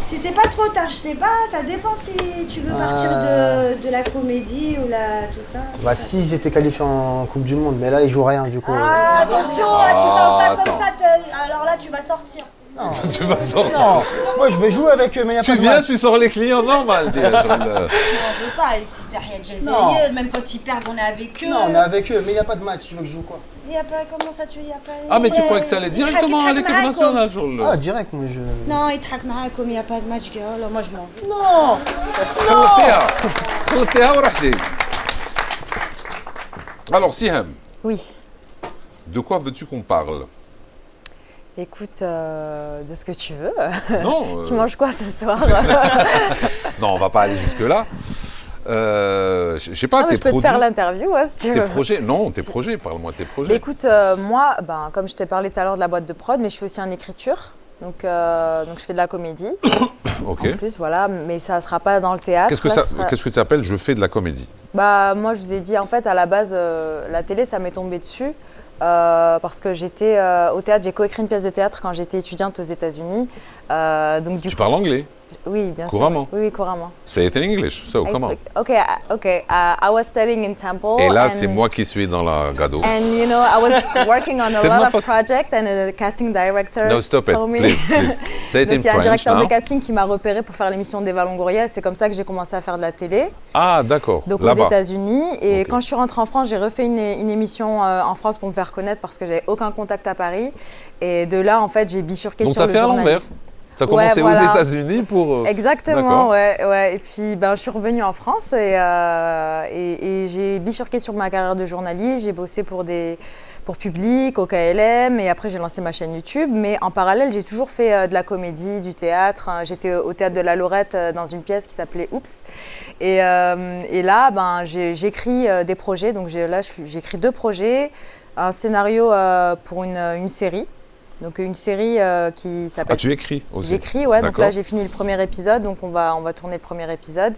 Si c'est pas trop tard, je sais pas. Ça dépend si tu veux partir de la comédie ou tout ça.
Bah, s'ils étaient qualifiés en Coupe du Monde, mais là, ils jouent rien, du coup.
Ah, attention, tu parles pas
attends.
comme ça. Alors là, tu vas sortir.
Tu vas sortir.
Non, moi, je vais jouer avec eux, mais il n'y a
Tu
pas de
viens,
match.
tu sors les clients normal.
On veut pas. Ici, derrière Jazaïr, même quand ils perdent, on est avec eux.
Non, on est avec eux, mais il n'y a pas de match. Tu veux que je joue quoi?
Il y a pas, comment ça, il y a pas.
Ah, mais tu croyais que tu allais directement à l'équipe nationale sur le...
Ah, direct, moi, je...
Non, il traque معاكم, il n'y a pas de match, gars. Alors moi, je m'en veux.
Non.
خلطيها خلطيها ورحتي. Alors, Siham,
Oui.
de quoi veux-tu qu'on parle?
Écoute, de ce que tu veux.
Non,
Tu manges quoi ce soir?
non, on va pas aller jusque-là. Je sais pas,
Non, mais
tes
je peux te
produits,
faire l'interview, hein, si tu
tes
veux.
projets. Non, tes projets, parle-moi de tes projets.
Mais écoute, moi, comme je t'ai parlé tout à l'heure de la boîte de prod, mais je suis aussi en écriture. Donc je fais de la comédie.
Ok.
En plus, voilà, mais ça ne sera pas dans le théâtre.
Qu'est-ce que
Là,
ça,
ce sera-
qu'est-ce que tu appelles je fais de la comédie?
Bah, moi, je vous ai dit, en fait, à la base, la télé, ça m'est tombé dessus. Parce que j'étais au théâtre, j'ai coécrit une pièce de théâtre quand j'étais étudiante aux États-Unis. Donc,
Tu parles anglais?
Oui, bien
Couramment?
sûr. Oui, oui, couramment.
Say it in English. So,
I
come on.
speak- Okay. I was studying in Temple.
Et là,
and-
c'est moi qui suis dans la gado.
And you know, I was working on a
C'est de ma
lot of
faute.
projects and a casting director.
No, stop it,
saw me.
please, please. Say it
Donc
in
il y a un
French
directeur
now.
de casting qui m'a repéré pour faire l'émission d'Eva Longoria. C'est comme ça que j'ai commencé à faire de la télé.
Ah, d'accord.
Donc aux
Là-bas.
États-Unis. Et
Ok.
quand je suis rentrée en France, j'ai refait une émission en France pour me faire connaître parce que j'avais aucun contact à Paris. Et de là, en fait, j'ai bifurqué
Donc
sur
t'as
le
fait à l'envers.
journalisme.
Ça a commencé
voilà.
aux États-Unis pour.
Exactement,
D'accord.
ouais. Et puis je suis revenue en France et j'ai bifurqué sur ma carrière de journaliste. J'ai bossé pour Public, au KLM et après j'ai lancé ma chaîne YouTube. Mais en parallèle, j'ai toujours fait de la comédie, du théâtre. J'étais au théâtre de la Lorette dans une pièce qui s'appelait Oups. Et là, j'écris des projets. Donc j'écris 2 projets. Un scénario pour une série. Donc une série qui s'appelle...
Ah, tu écris aussi?
J'écris, ouais. Donc
D'accord.
là, j'ai fini le premier épisode. Donc on va tourner le premier épisode.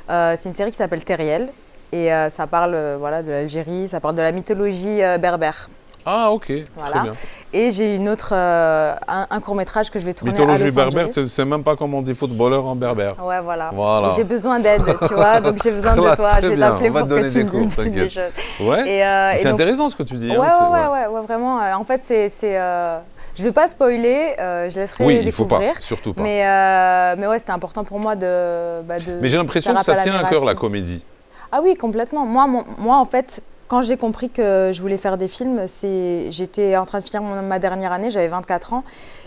C'est une série qui s'appelle Teriel. Et ça parle de l'Algérie, ça parle de la mythologie berbère.
Ah, ok.
Voilà.
Très bien.
Et j'ai une autre, un court-métrage que je vais tourner à
Mythologie
Los
berbère,
Angeles.
tu sais même pas comment on dit footballeur en berbère.
Ouais, voilà.
Voilà.
Et j'ai besoin d'aide, tu vois. Donc j'ai besoin de
Très
toi. Je vais
bien,
t'appeler
on va
pour
te donner
que tu
des
me
cours,
dises des
t'inquiète.
choses.
Ouais.
Et
C'est
donc-
intéressant ce que tu dis.
Ouais,
hein,
ouais, vraiment. En fait, je ne vais pas spoiler, je laisserai
Oui,
découvrir.
il faut pas, surtout pas.
Mais ouais, c'était important pour moi de
Mais j'ai l'impression
faire
que ça
appel
tient à cœur
narration.
la comédie.
Ah oui, complètement. Moi, en fait, quand j'ai compris que je voulais faire des films, j'étais en train de finir ma dernière année, j'avais 24 ans.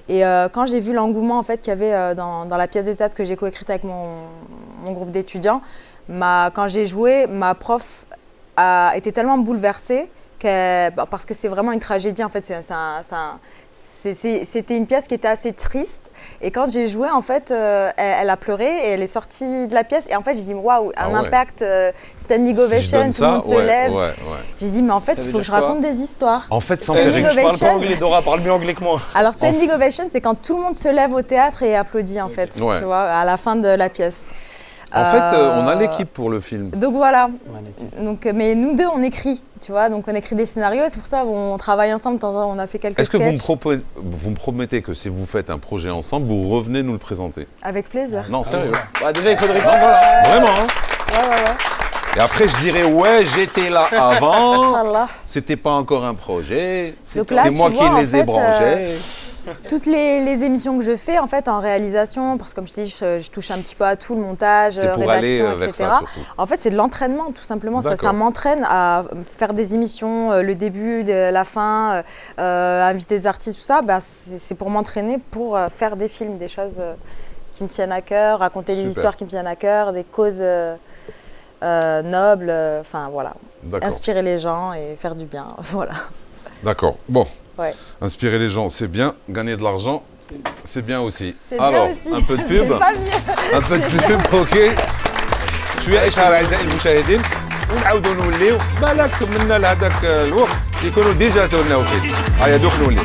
Et quand j'ai vu l'engouement en fait, qu'il y avait dans la pièce de théâtre que j'ai coécrite avec mon groupe d'étudiants, quand j'ai joué, ma prof a été tellement bouleversée parce que c'est vraiment une tragédie. En fait, c'était une pièce qui était assez triste. Et quand j'ai joué, en fait, elle a pleuré et elle est sortie de la pièce. Et en fait, j'ai dit waouh, un impact standing ovation, tout le monde se lève. J'ai dit mais en fait, il faut que je raconte des histoires.
En fait, sans faire
Standing
exprès.
Je parle pas
ovation.
anglais, Dora parle mieux anglais que moi.
Alors standing ovation, c'est quand tout le monde se lève au théâtre et applaudit en fait,
Ouais.
tu vois, à la fin de la pièce.
En fait, on a l'équipe pour le film.
Donc voilà.
Ouais, l'équipe.
Donc, mais nous deux, on écrit, tu vois, donc on écrit des scénarios. C'est pour ça qu'on travaille ensemble. De temps en temps, on a fait quelques
Est-ce que
sketchs.
vous me promettez que si vous faites un projet ensemble, vous revenez nous le présenter?
Avec plaisir.
Non, sérieux.
Bah, déjà, il faudrait
Non, voilà. Vraiment. Hein.
Ouais.
Et après, je dirais, ouais, j'étais là avant.
Inch'Allah.
C'était pas encore un projet.
Donc là,
C'est moi
tu
qui
vois, en
les ai
fait,
branchés.
Toutes les émissions que je fais, en fait, en réalisation, parce que comme je te dis, je touche un petit peu à tout, le montage,
C'est pour aller
rédaction,
vers
etc.
ça, surtout.
En fait, c'est de l'entraînement, tout simplement. Ça
D'accord.
m'entraîne à faire des émissions, le début, la fin, inviter des artistes, tout ça. C'est pour m'entraîner pour faire des films, des choses qui me tiennent à cœur, raconter des
Super.
histoires qui me tiennent à cœur, des causes nobles, enfin voilà.
D'accord.
Inspirer les gens et faire du bien, voilà.
D'accord. Bon.
Ouais.
Inspirer les gens, c'est bien. Gagner de l'argent, c'est bien aussi.
C'est
Alors,
bien aussi.
un peu de pub.
C'est pas mieux.
Un peu de pub, ok. شويه اشهار اعزائي المشاهدين ونعاودوا نوليو بالك منا لهذاك الوقت يكونوا ديجا تولناو فيه. هيا دوك نولي.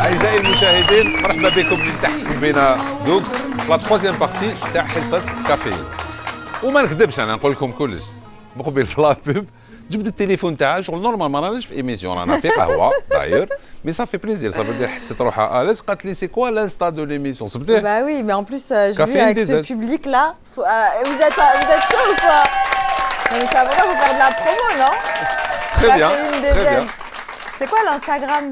أعزائي المشاهدين مرحبا بكم لتحت بنا دوك لا تخوازيام بارتي تاع حصة كافيين وما نكذبش انا نقول لكم كلش مقبل في لا بوب جبت التليفون تاعها شغل نورمال ما راناش في ايميسيون رانا في قهوه داير مي صافي بليزير صافي دير حسيت روحها اليز قالت لي سي كوا لانستا دو ليميسيون صبتيه
Bah oui, mais en plus, j'ai
Café
vu avec
des
ce
aides.
public-là, vous êtes chaud ou quoi? Non mais ça va pas vous faire de la promo, non?
Très bien,
Caféine des
très bien.
aides. C'est quoi l'Instagram?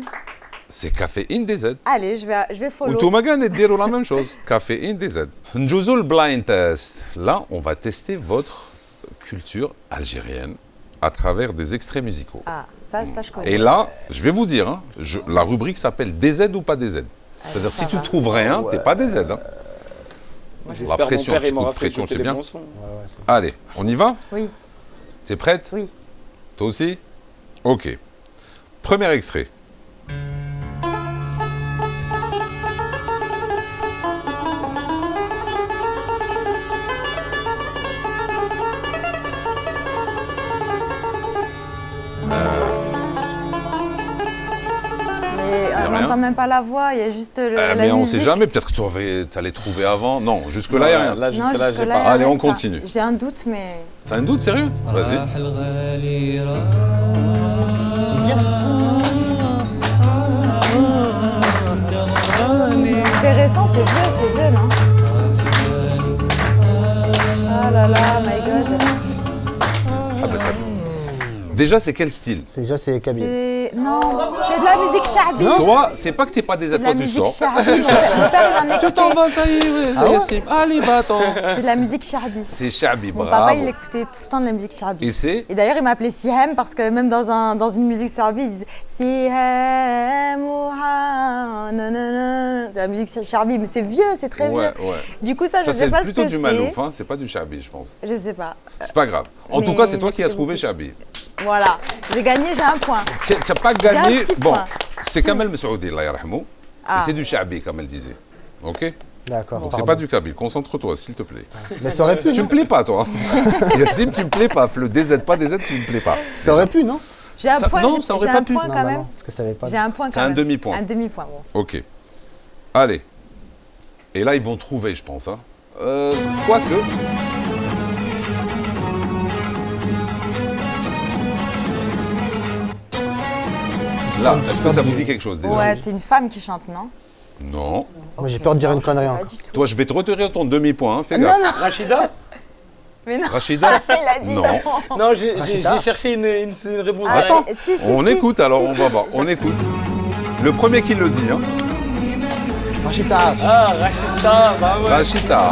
سي كافيين دي زد
Allez, je vais follow.
وانتوما كاع ديروا لا ميم شوز كافيين دي زد نجوزو البلايند تيست là on va tester votre culture algérienne à travers des extraits musicaux.
Ah, ça je connais.
Et là, je vais vous dire, hein, la rubrique s'appelle DZ ou pas DZ. C'est-à-dire
ça
si tu
va.
trouves rien, t'es pas DZ. Hein.
J'espère
La
mon
pression,
père,
petit
il
coup
m'aura
de
fait
pression,
écouter
c'est
les
bien.
bons sons.
Allez, on y va?
Oui,
T'es prête?
oui.
Toi aussi? Ok. Premier extrait.
Mais on
rien.
n'entend même pas la voix, il y a juste la
Mais on
musique.
sait jamais, peut-être que tu allais trouver avant. Non, jusque-là, il n'y a rien.
Là,
Non,
jusque-là, j'ai
jusque-là,
pas.
y a
Allez,
rien.
on
Enfin,
continue.
J'ai un doute, mais...
T'as un doute sérieux? Vas-y.
C'est récent, c'est vieux, non? Ah là là, my God.
Ah bah ça. Déjà, c'est quel style?
Déjà, c'est Kabyle.
Non, c'est de la musique shabi.
Toi, c'est pas que t'es pas des
C'est de la
toi tu
musique
sors.
shabi. Mon père, il en
Tu
écoutait.
t'en vas, ça y est,
Ah ouais
Yassim. Allez, va-t'en.
C'est de la musique shabi.
C'est Shabi,
Mon
bravo.
papa, il écoutait tout le temps de la musique shabi.
Et c'est
Et d'ailleurs, il m'appelait Sihem parce que même dans une musique shabi, il disait Sihem ouha, nanana. De la musique shabi, mais c'est vieux, c'est très
Ouais,
vieux.
ouais.
Du coup, ça, je
Ça,
sais
c'est
pas ce
plutôt
que
du
c'est.
malouf, hein. C'est pas du Shabi, je pense.
Je sais pas.
C'est pas grave. En tout
Mais
cas, c'est toi qui as
j'écoutais
trouvé
beaucoup.
Shabi.
Voilà, j'ai gagné, j'ai un point.
Tu n'as pas
J'ai un
gagné.
petit
Bon,
point.
c'est Kamel Messoudi, Allah yarhamou.
Ah.
Et c'est du Shabi, comme elle disait. Ok?
D'accord.
Donc c'est
pardon.
pas du Kabyle. Concentre-toi, s'il te plaît.
Mais ça aurait pu,
Tu
non
me plais pas, toi. Yassim, tu me plais pas. Le DZ, pas DZ, tu me plais pas.
Ça aurait pu, non
J'ai un
Ça-
point,
non, ça aurait
j'ai
pas
un
pu.
point
Non,
quand
bah
même.
non, parce que ça n'avait pas.
J'ai un point
C'est
quand
un
même.
demi-point.
Un demi-point, bon.
Ok. Allez. Et là, ils vont trouver, je pense. Hein. Quoique. Là, est-ce que ça vous dit quelque chose déjà?
Ouais, c'est une femme qui chante, non?
Non.
Moi, j'ai peur de dire une connerie
Pas
encore.
du tout.
Toi, je vais te retirer ton demi-point. Hein. Fais
Non,
gaffe.
non,
Rachida?
mais non.
Rachida?
Il a dit
Non.
non.
Non, j'ai
Rachida
cherché une réponse.
Ah,
Attends,
si,
on
si.
écoute alors,
Si,
on
si,
va voir. On écoute. Le premier qui le dit, hein.
Rachida.
Ah, Rachida, bah ouais.
Rachida.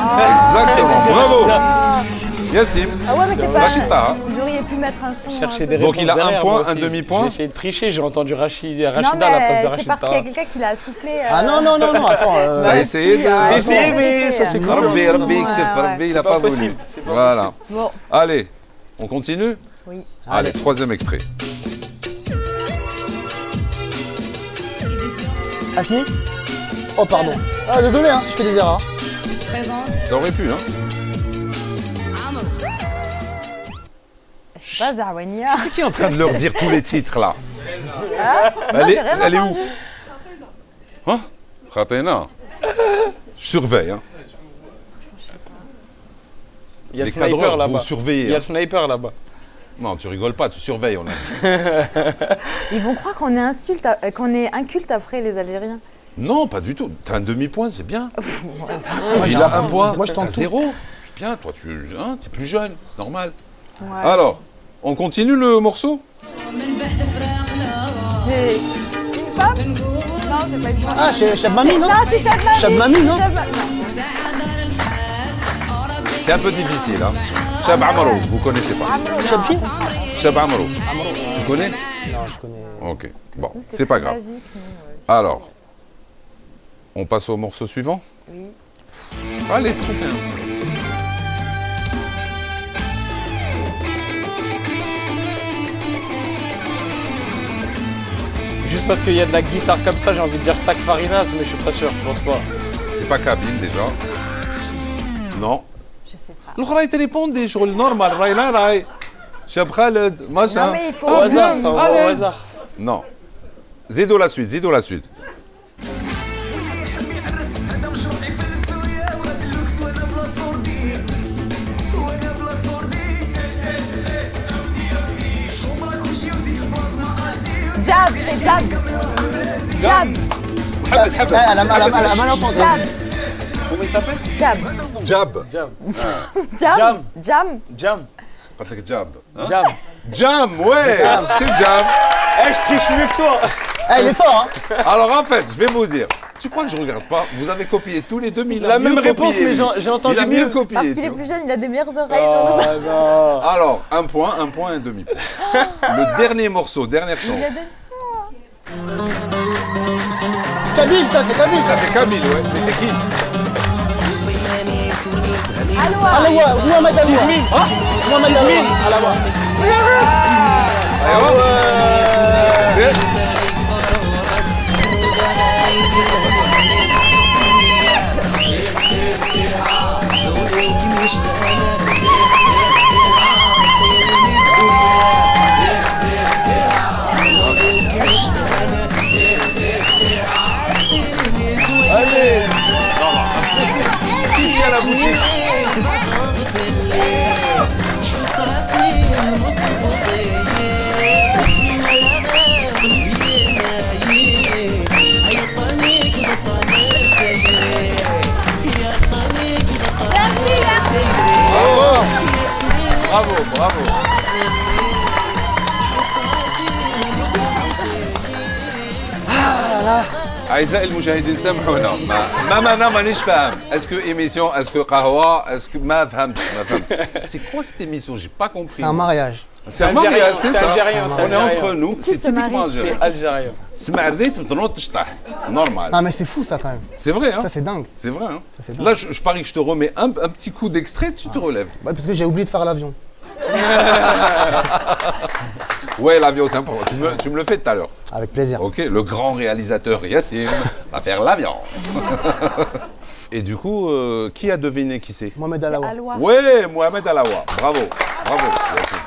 Exactement. Bravo. Yassim.
Ah ouais, mais c'est pas.
Rachida. Hein.
Vous auriez pu mettre un son.
Chercher
un
des
peu.
Donc,
réponses
il a un
derrière,
point,
moi
un
aussi.
demi-point.
J'ai essayé de tricher, j'ai entendu Rachida
Non,
à la place de
mais
Rachida.
c'est parce qu'il y a quelqu'un qui l'a soufflé.
Ah non, non, non, non, attends.
T'as essayé de.
J'ai essayé, mais ça c'est
cool.
cool.
Rabbi, Rabbi,
Ouais,
Kshef,
ouais.
Rabbi, il
C'est
a
pas
pas voulu.
possible, c'est pas
Voilà.
Bon,
Allez, on continue?
oui.
Allez, troisième extrait.
Asni. Oh, pardon. Ah, désolé hein, si je fais des erreurs.
Ça aurait pu, hein?
Je sais pas, Zawania.
Qui est en train de leur dire tous les titres là?
Non, j'ai rien
Elle est où?
entendu.
Hein? Khatena. Je surveille, hein?
Il y a
Les
le sniper
cadreurs, vous
là-bas.
surveillez.
Il y a
hein.
le sniper là-bas.
Non, tu rigoles pas, tu surveilles, on a dit.
Ils vont croire qu'on est inculte après les Algériens.
Non, pas du tout. T'as un demi-point, c'est bien.
Moi,
Il
j'ai
a un point,
Moi, je
t'as
tente tout.
zéro. Bien, toi, tu es plus jeune, c'est normal.
Ouais.
Alors, on continue le morceau?
C'est une femme? Non, c'est pas une femme.
Ah, Cheb Mami, non
Non, c'est Cheb Mami.
Cheb Mami, non
C'est un peu difficile, hein? Cheb Amaro, vous connaissez pas.
Cheb qui
Cheb Amaro. Tu connais?
Non, je connais.
Ok, bon,
Nous,
c'est pas
très
grave.
basique, nous,
Alors, on passe au morceau suivant?
Oui.
Allez, trop bien.
Juste parce qu'il y a de la guitare comme ça, j'ai envie de dire Tac Farinas, mais je suis pas sûr, je pense pas.
C'est pas Kabyle déjà. Non.
Je sais pas.
الأخرى يتليفون دي شغل نورمال راي لا راي شاب خالد machin.
Non, mais il faut.
Au hasard,
bien,
ça
il-
va
à
au
l'aise.
hasard.
Non. Zido la suite, Zido la suite.
Jab, c'est Jab. Jab.
حبس حبس.
Elle a mal entendu.
Jab.
Comment il s'appelle?
Jab.
Jab.
Jam.
Jam. Jam.
Jam.
قلت لك جاب. Hein?
Jam.
Jam, ouais. C'est Jam.
Eh, je triche mieux que toi.
Eh, il est fort, hein
Alors en fait, je vais vous dire. Tu crois que je regarde pas? Vous avez copié tous les 2000.
La même réponse, mais j'ai entendu
Il a mieux
mieux.
copié.
Parce qu'il
tu
est
vois.
plus jeune, il a des meilleures oreilles. c'est pour ça.
Oh non.
Alors, un point, un demi-point. Le dernier morceau, dernière chance.
Kabyle, ça, c'est Kabyle.
Ça c'est Kabyle, ouais. Mais c'est qui?
Allez, ouais, Mohamed Aloua. Mohamed Aloua. À la voix.
Allez, hop. Allez. Qui vient à la boutique? أعزائي المشاهدين سامحونا أنا مانيش فاهم اسكو émission اسكو قهوة اسكو ما فهمت c'est quoi cette émission j'ai pas compris
C'est un mariage.
c'est un mariage c'est ça
algérien,
on est entre nous
Qui
c'est
se
typiquement
marie?
algérien
algérien.
سمعريت تنوض تشطح normal
Ah mais c'est fou ça quand même.
c'est vrai hein
Ça c'est dingue.
c'est vrai hein
Ça, c'est dingue.
là je parie que je te remets un petit coup d'extrait tu te relèves
Ouais, parce que j'ai oublié de faire l'avion.
ouais l'avion c'est important tu me le fais tout à l'heure
Avec plaisir.
ok le grand réalisateur Yacine va faire l'avion et du coup qui a deviné qui c'est
Mohamed Alaoua.
Aloua.
ouais Mohamed Alaoua bravo Yacine.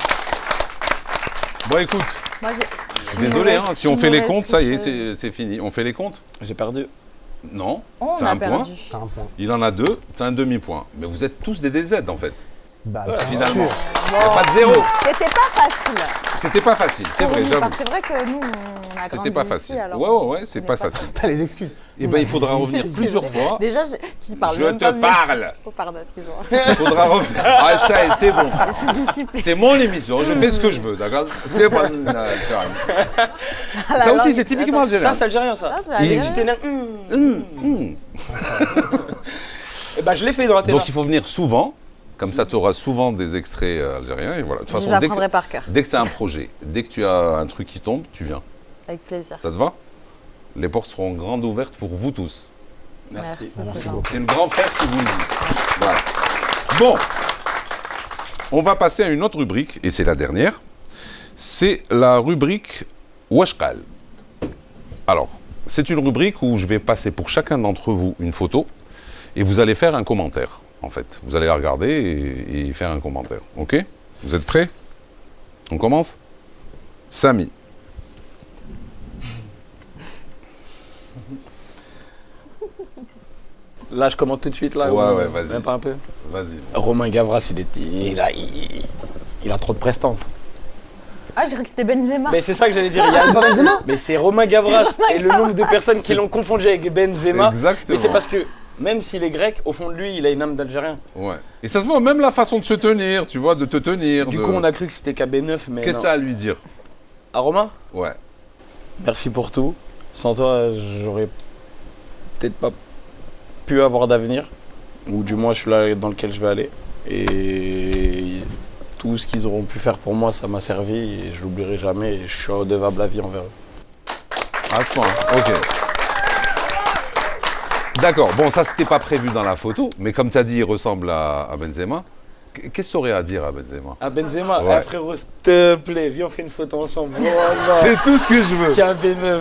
Bon écoute
Moi,
je suis désolé, hein, si on fait les comptes, ça y est, c'est fini. On fait les comptes?
J'ai perdu.
Non.
On
T'as
a
un point.
perdu.
T'as un point.
Il en a 2, t'as un demi-point. Mais vous êtes tous des DZ en fait.
Bah bien
Finalement.
sûr.
Il n'y a pas de zéro.
C'était pas facile.
C'était pas facile, c'est
Pour
vrai,
nous,
j'avoue.
parce que c'est vrai que nous, on a grandi
C'était pas
ici,
facile.
alors
Ouais, c'est
on
pas
est pas
facile.
T'as les excuses.
Eh ben, il faudra revenir
C'est
plusieurs
vrai.
fois.
Déjà, tu parles
Je
même
te
pas de
parle.
Oh, pardon, excuse-moi.
Il faudra revenir. Ah, ça y est, c'est bon.
Je suis disciplinée.
C'est mon émission, je fais ce que je veux, d'accord? C'est pas. Ça aussi, c'est typiquement algérien.
Ça, c'est algérien, ça.
Ça, c'est algérien.
Tu t'énerves. Et bah, je l'ai fait dans la télé.
Donc il faut venir souvent, comme ça tu auras souvent des extraits algériens. Et voilà. De toute
Je les
façon,
apprendrai par cœur.
dès que tu as un projet, dès que tu as un truc qui tombe, tu viens.
Avec plaisir.
Ça te va? Les portes seront grandes ouvertes pour vous tous.
Merci, c'est
C'est
gentil.
le grand frère qui vous le dit. Voilà. Bon, on va passer à une autre rubrique, et c'est la dernière. C'est la rubrique Washkal. Alors, c'est une rubrique où je vais passer pour chacun d'entre vous une photo, et vous allez faire un commentaire, en fait. Vous allez la regarder et faire un commentaire. Ok? Vous êtes prêts? On commence? Samy.
Là, je commente tout de suite, là.
Ouais, vas-y.
Même pas un peu.
Vas-y.
Romain Gavras, il a trop de prestance.
Ah, j'ai cru que c'était Benzema.
Mais c'est ça que j'allais dire. Mais c'est Romain Gavras. Et le nombre de personnes qui l'ont confondu avec Benzema.
Exactement.
Mais c'est parce que, même s'il est grec, au fond de lui, il a une âme d'Algérien.
Ouais. Et ça se voit, même la façon de se tenir, tu vois, de te tenir.
Du coup, on a cru que c'était KB9, mais
Qu'est-ce que
non.
ça a à lui dire?
À Romain,
Ouais.
merci pour tout. Sans toi, j'aurais peut-être pas pu avoir d'avenir. Ou du moins, je suis là dans lequel je vais aller. Et tout ce qu'ils auront pu faire pour moi, ça m'a servi. Et je l'oublierai jamais. Et je suis redevable à vie envers eux.
À ce point, ok. D'accord, bon, ça, c'était pas prévu dans la photo, mais comme tu as dit, il ressemble à Benzema. Qu'est-ce que tu aurais à dire à Benzema?
Ah, Benzema,
Ouais.
frérot, s'il te plaît, viens, on fait une photo ensemble. Voilà.
C'est tout ce que je veux.
KB9.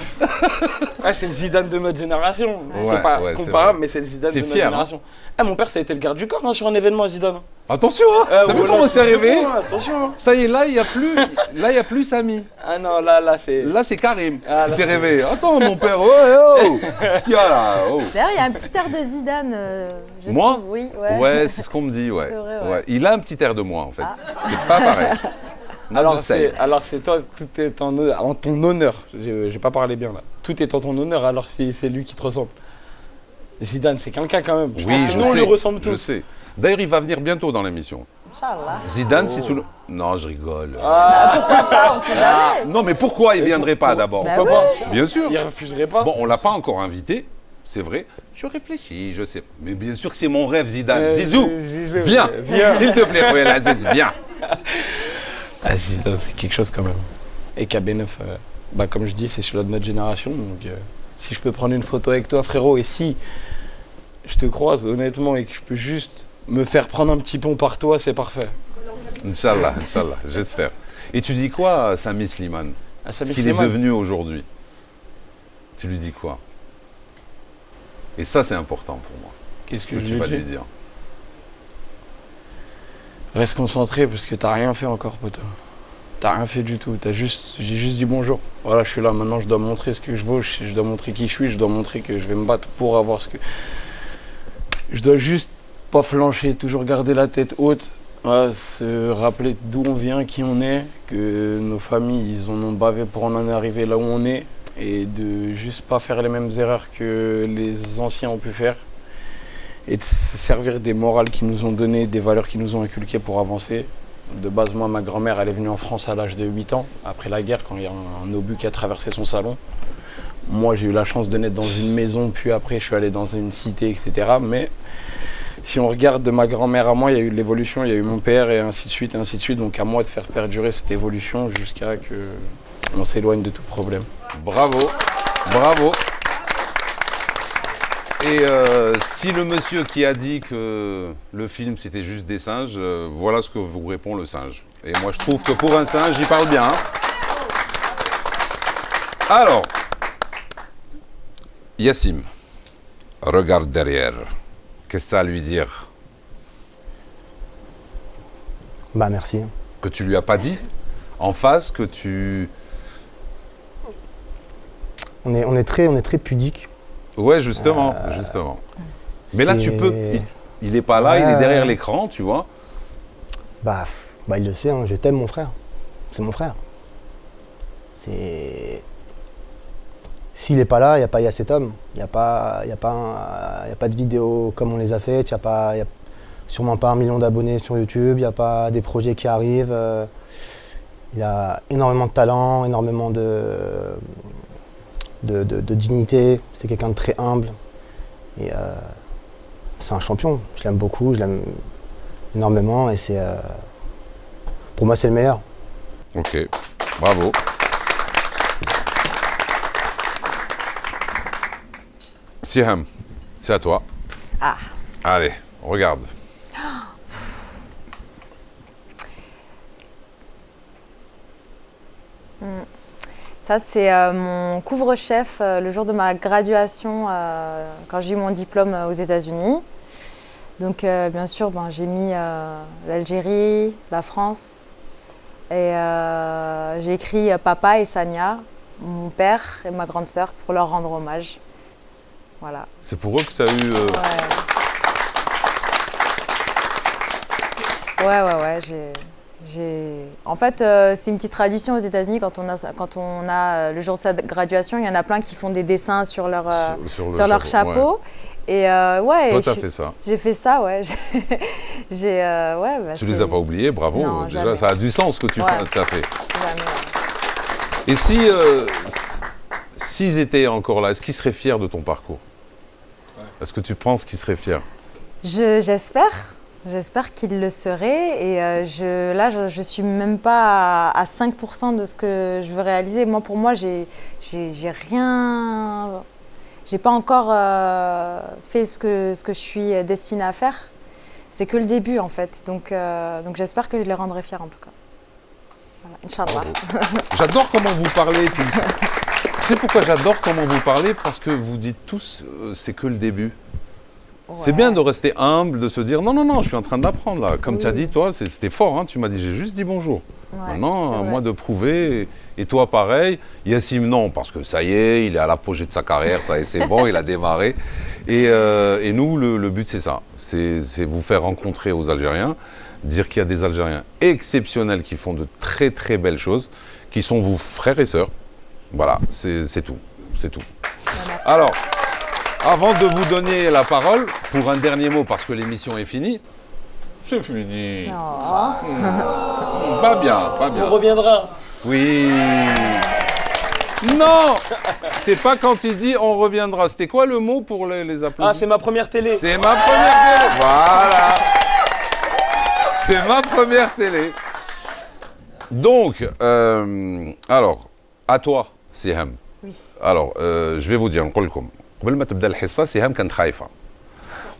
Ah, c'est le Zidane de notre génération.
Ouais,
c'est pas
ouais, c'est
comparable,
vrai.
mais c'est le Zidane
T'es
de notre
fier,
génération. Ah, mon père, ça a été le garde du corps sur un événement à Zidane.
Attention, hein. T'as vu
voilà,
comment c'est arrivé?
Attention. Hein.
Ça y est, là, il n'y a plus Samy.
Ah non, là, c'est...
Là, c'est Karim
Ah,
qui
là,
s'est
c'est-
réveillé. Attends, mon père, oh. Qu'est-ce qu'il y a là? Oh.
D'ailleurs, il y a un petit air de Zidane. Je
Moi?
trouve, oui. Ouais.
Ouais, c'est ce qu'on me dit, ouais.
C'est vrai, ouais.
Il a un petit air de moi, en fait.
Ah.
C'est pas pareil. Not
Alors
the same.
c'est toi, tout est en ton honneur. J'ai pas parlé bien là. Tout est en ton honneur alors c'est lui qui te ressemble. Zidane, c'est quelqu'un quand même.
Oui,
pense que
je
nous,
sais.
on lui ressemble
Je
tous.
sais. D'ailleurs, il va venir bientôt dans l'émission.
Inch'Allah.
Zidane, si tu le... Non, je rigole.
Pourquoi pas, on sait jamais.
Non, mais pourquoi il viendrait pas d'abord?
Bah
Pourquoi
ouais.
pas
Bien sûr.
Il refuserait pas.
Bon, on l'a pas encore invité, c'est vrai. Je réfléchis, je sais. Mais bien sûr que c'est mon rêve, Zidane. Zizou,
Zizou,
viens.
viens.
S'il te plaît, Royal Aziz, viens.
Ah, Zidane, c'est quelque chose quand même. Et KB9, comme je dis, c'est celui-là de notre génération. Donc si je peux prendre une photo avec toi, frérot, et si je te croise honnêtement et que je peux juste me faire prendre un petit pont par toi, c'est parfait.
Inch'Allah, j'espère. Et tu dis quoi à Samy Slimane?
À
Ce
Samy
qu'il est
Slimane.
devenu aujourd'hui. Tu lui dis quoi? Et ça, c'est important pour moi.
Qu'est-ce
Ce
que
que
je
tu
lui
vas
dis
lui dire.
Reste concentré parce que t'as rien fait encore, poteau. T'as rien fait du tout. J'ai juste dit bonjour. Voilà, je suis là. Maintenant, je dois montrer ce que je vaux. Je dois montrer qui je suis. Je dois montrer que je vais me battre pour avoir ce que. Je dois juste pas flancher, toujours garder la tête haute. Voilà, se rappeler d'où on vient, qui on est, que nos familles, ils en ont bavé pour en arriver là où on est. Et de juste pas faire les mêmes erreurs que les anciens ont pu faire. Et de se servir des morales qu'ils nous ont données, des valeurs qu'ils nous ont inculquées pour avancer. De base, moi, ma grand-mère, elle est venue en France à l'âge de 8 ans, après la guerre, quand il y a un obus qui a traversé son salon, Moi, j'ai eu la chance de naître dans une maison, puis après, je suis allé dans une cité, etc. Mais si on regarde de ma grand-mère à moi, il y a eu de l'évolution, il y a eu mon père, et ainsi de suite, et ainsi de suite. Donc à moi de faire perdurer cette évolution jusqu'à qu'on s'éloigne de tout problème.
Bravo, bravo. Et si le monsieur qui a dit que le film c'était juste des singes, voilà ce que vous répond le singe. Et moi je trouve que pour un singe, il parle bien. Hein. Alors, Yassim, regarde derrière. Qu'est-ce que tu as à lui dire?
Bah merci.
Que tu lui as pas dit en face, que tu...
On est très pudique.
Ouais, justement, justement. Mais là, tu peux. Il est pas là,
Ouais.
il est derrière l'écran, tu vois.
Bah il le sait, hein, je t'aime mon frère. C'est mon frère. C'est... S'il n'est pas là, il n'y a cet homme. Il n'y a pas de vidéos comme on les a faites. Il n'y a sûrement pas 1 million d'abonnés sur YouTube. Il n'y a pas des projets qui arrivent. Il a énormément de talent, énormément de dignité. C'est quelqu'un de très humble. Et c'est un champion. Je l'aime beaucoup, je l'aime énormément. Et c'est... pour moi, c'est le meilleur.
Ok, bravo. Siham, c'est à toi.
Ah.
Allez, regarde.
Ça, c'est mon couvre-chef le jour de ma graduation, quand j'ai eu mon diplôme aux États-Unis. Donc, bien sûr, j'ai mis l'Algérie, la France. Et j'ai écrit Papa et Sania, mon père et ma grande sœur, pour leur rendre hommage. Voilà.
C'est pour eux que tu as eu...
Ouais, En fait, c'est une petite tradition aux États-Unis, quand on a le jour de sa graduation, il y en a plein qui font des dessins sur leur, sur leur chapeau.
Ouais.
Et ouais.
Toi, tu as fait ça.
J'ai fait ça, ouais.
Tu les as pas oubliés, bravo.
Non,
déjà,
jamais.
ça a du sens ce que tu as fait.
Jamais.
Et s'ils étaient encore là, est-ce qu'ils seraient fiers de ton parcours? Est-ce que tu penses qu'ils seraient fiers?
J'espère. J'espère qu'il le serait. Et je suis même pas à 5% de ce que je veux réaliser. Moi, pour moi, j'ai rien... J'ai pas encore fait ce que je suis destinée à faire. C'est que le début, en fait. Donc j'espère que je les rendrai fiers, en tout cas. Voilà. Inch'Allah.
J'adore comment vous parlez. Tu sais pourquoi j'adore comment vous parlez? Parce que vous dites tous, c'est que le début. Ouais. C'est bien de rester humble, de se dire non, je suis en train d'apprendre là. Comme tu as dit, toi, c'était fort, hein, tu m'as dit j'ai juste dit bonjour. Ouais, maintenant, à moi de prouver. Et toi, pareil. Yassim, non, parce que ça y est, il est à l'apogée de sa carrière, ça y est, c'est bon, il a démarré. Et nous, le but, c'est ça. C'est vous faire rencontrer aux Algériens, dire qu'il y a des Algériens exceptionnels qui font de très, très belles choses, qui sont vos frères et sœurs. Voilà, c'est tout. C'est tout. Alors... Avant de vous donner la parole, pour un dernier mot, parce que l'émission est finie. C'est fini.
Oh.
Pas bien.
On reviendra.
Oui. Non, c'est pas quand il dit on reviendra. C'était quoi le mot pour les applaudissements?
Ah, c'est ma première télé.
C'est ma première télé. Voilà. C'est ma première télé. Donc, alors, à toi, Siham.
Oui.
Alors, je vais vous dire, نقول لكم قبل ما تبدا الحصه سهام كانت خايفه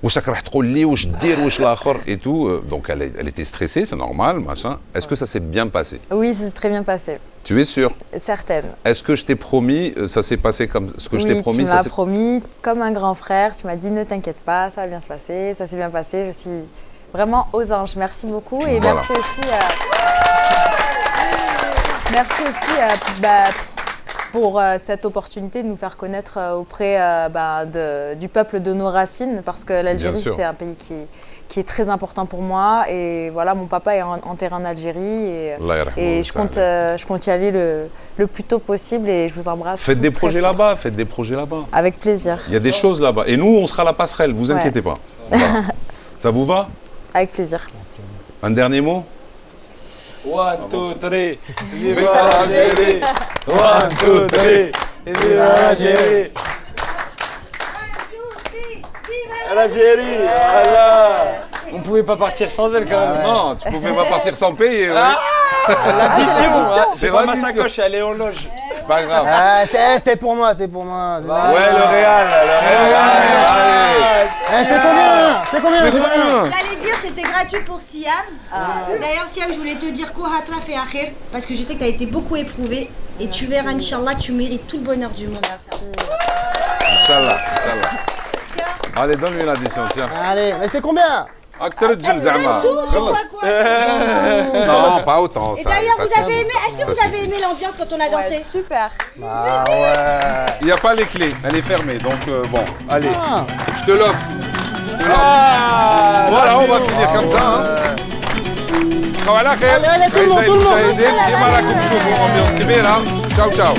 واش راح تقول لي واش دير واش الاخر et tout donc elle était stressée, c'est normal, machin. Est-ce que ça s'est bien passé?
Oui, ça s'est très bien passé.
Tu es sûre?
Certaine.
Est-ce que je t'ai promis, ça s'est passé comme ce que je t'ai promis?
Oui, tu m'as promis comme un grand frère, tu m'as dit ne t'inquiète pas, ça va bien se passer, ça s'est bien passé, je suis vraiment aux anges. Merci beaucoup et voilà. Merci aussi pour cette opportunité de nous faire connaître auprès du peuple de nos racines, parce que l'Algérie, c'est un pays qui est très important pour moi. Et voilà, mon papa est enterré en Algérie et je compte y aller le plus tôt possible et je vous embrasse.
Faites des projets là-bas,
Avec plaisir.
Il y a des choses là-bas. Et nous, on sera la passerelle, vous inquiétez pas. Voilà. Ça vous va?
Avec plaisir.
Un dernier mot?
1, 2, 3, viva l'Algérie! 1, 2, 3, Et vive l'Algérie. L'Algérie. Voilà. On pouvait pas partir sans elle quand même.
Non, tu pouvais pas partir sans payer.
L'addition, c'est pas ma
l'addition.
sacoche, elle est en loge.
C'est pas grave.
Ah, c'est pour moi, c'est pour moi.
Ouais, le Real. Allez.
C'est combien
J'allais dire c'était gratuit pour Siam. D'ailleurs Siam, je voulais te dire Kouhatra fait akhir parce que je sais que tu as été beaucoup éprouvé et tu verras Inch'Allah, tu mérites tout le bonheur du monde.
Merci.
Inch'Allah. Allez, donne-lui l'addition, tiens.
Allez, mais c'est combien
Acteur de Zama.
Tout, tu vois quoi
Non, pas autant.
Et
ça-
d'ailleurs,
ça,
vous
c'est-
avez aimé, est-ce que
ça,
vous
c'est-
avez aimé l'ambiance quand on a dansé?
Ouais, super.
Ah ouais.
Il n'y a pas les clés, elle est fermée. Donc, bon, allez,
Ah.
je te l'offre. Voilà, on va finir comme ça.
Allez, tout le monde.
Ciao, ciao.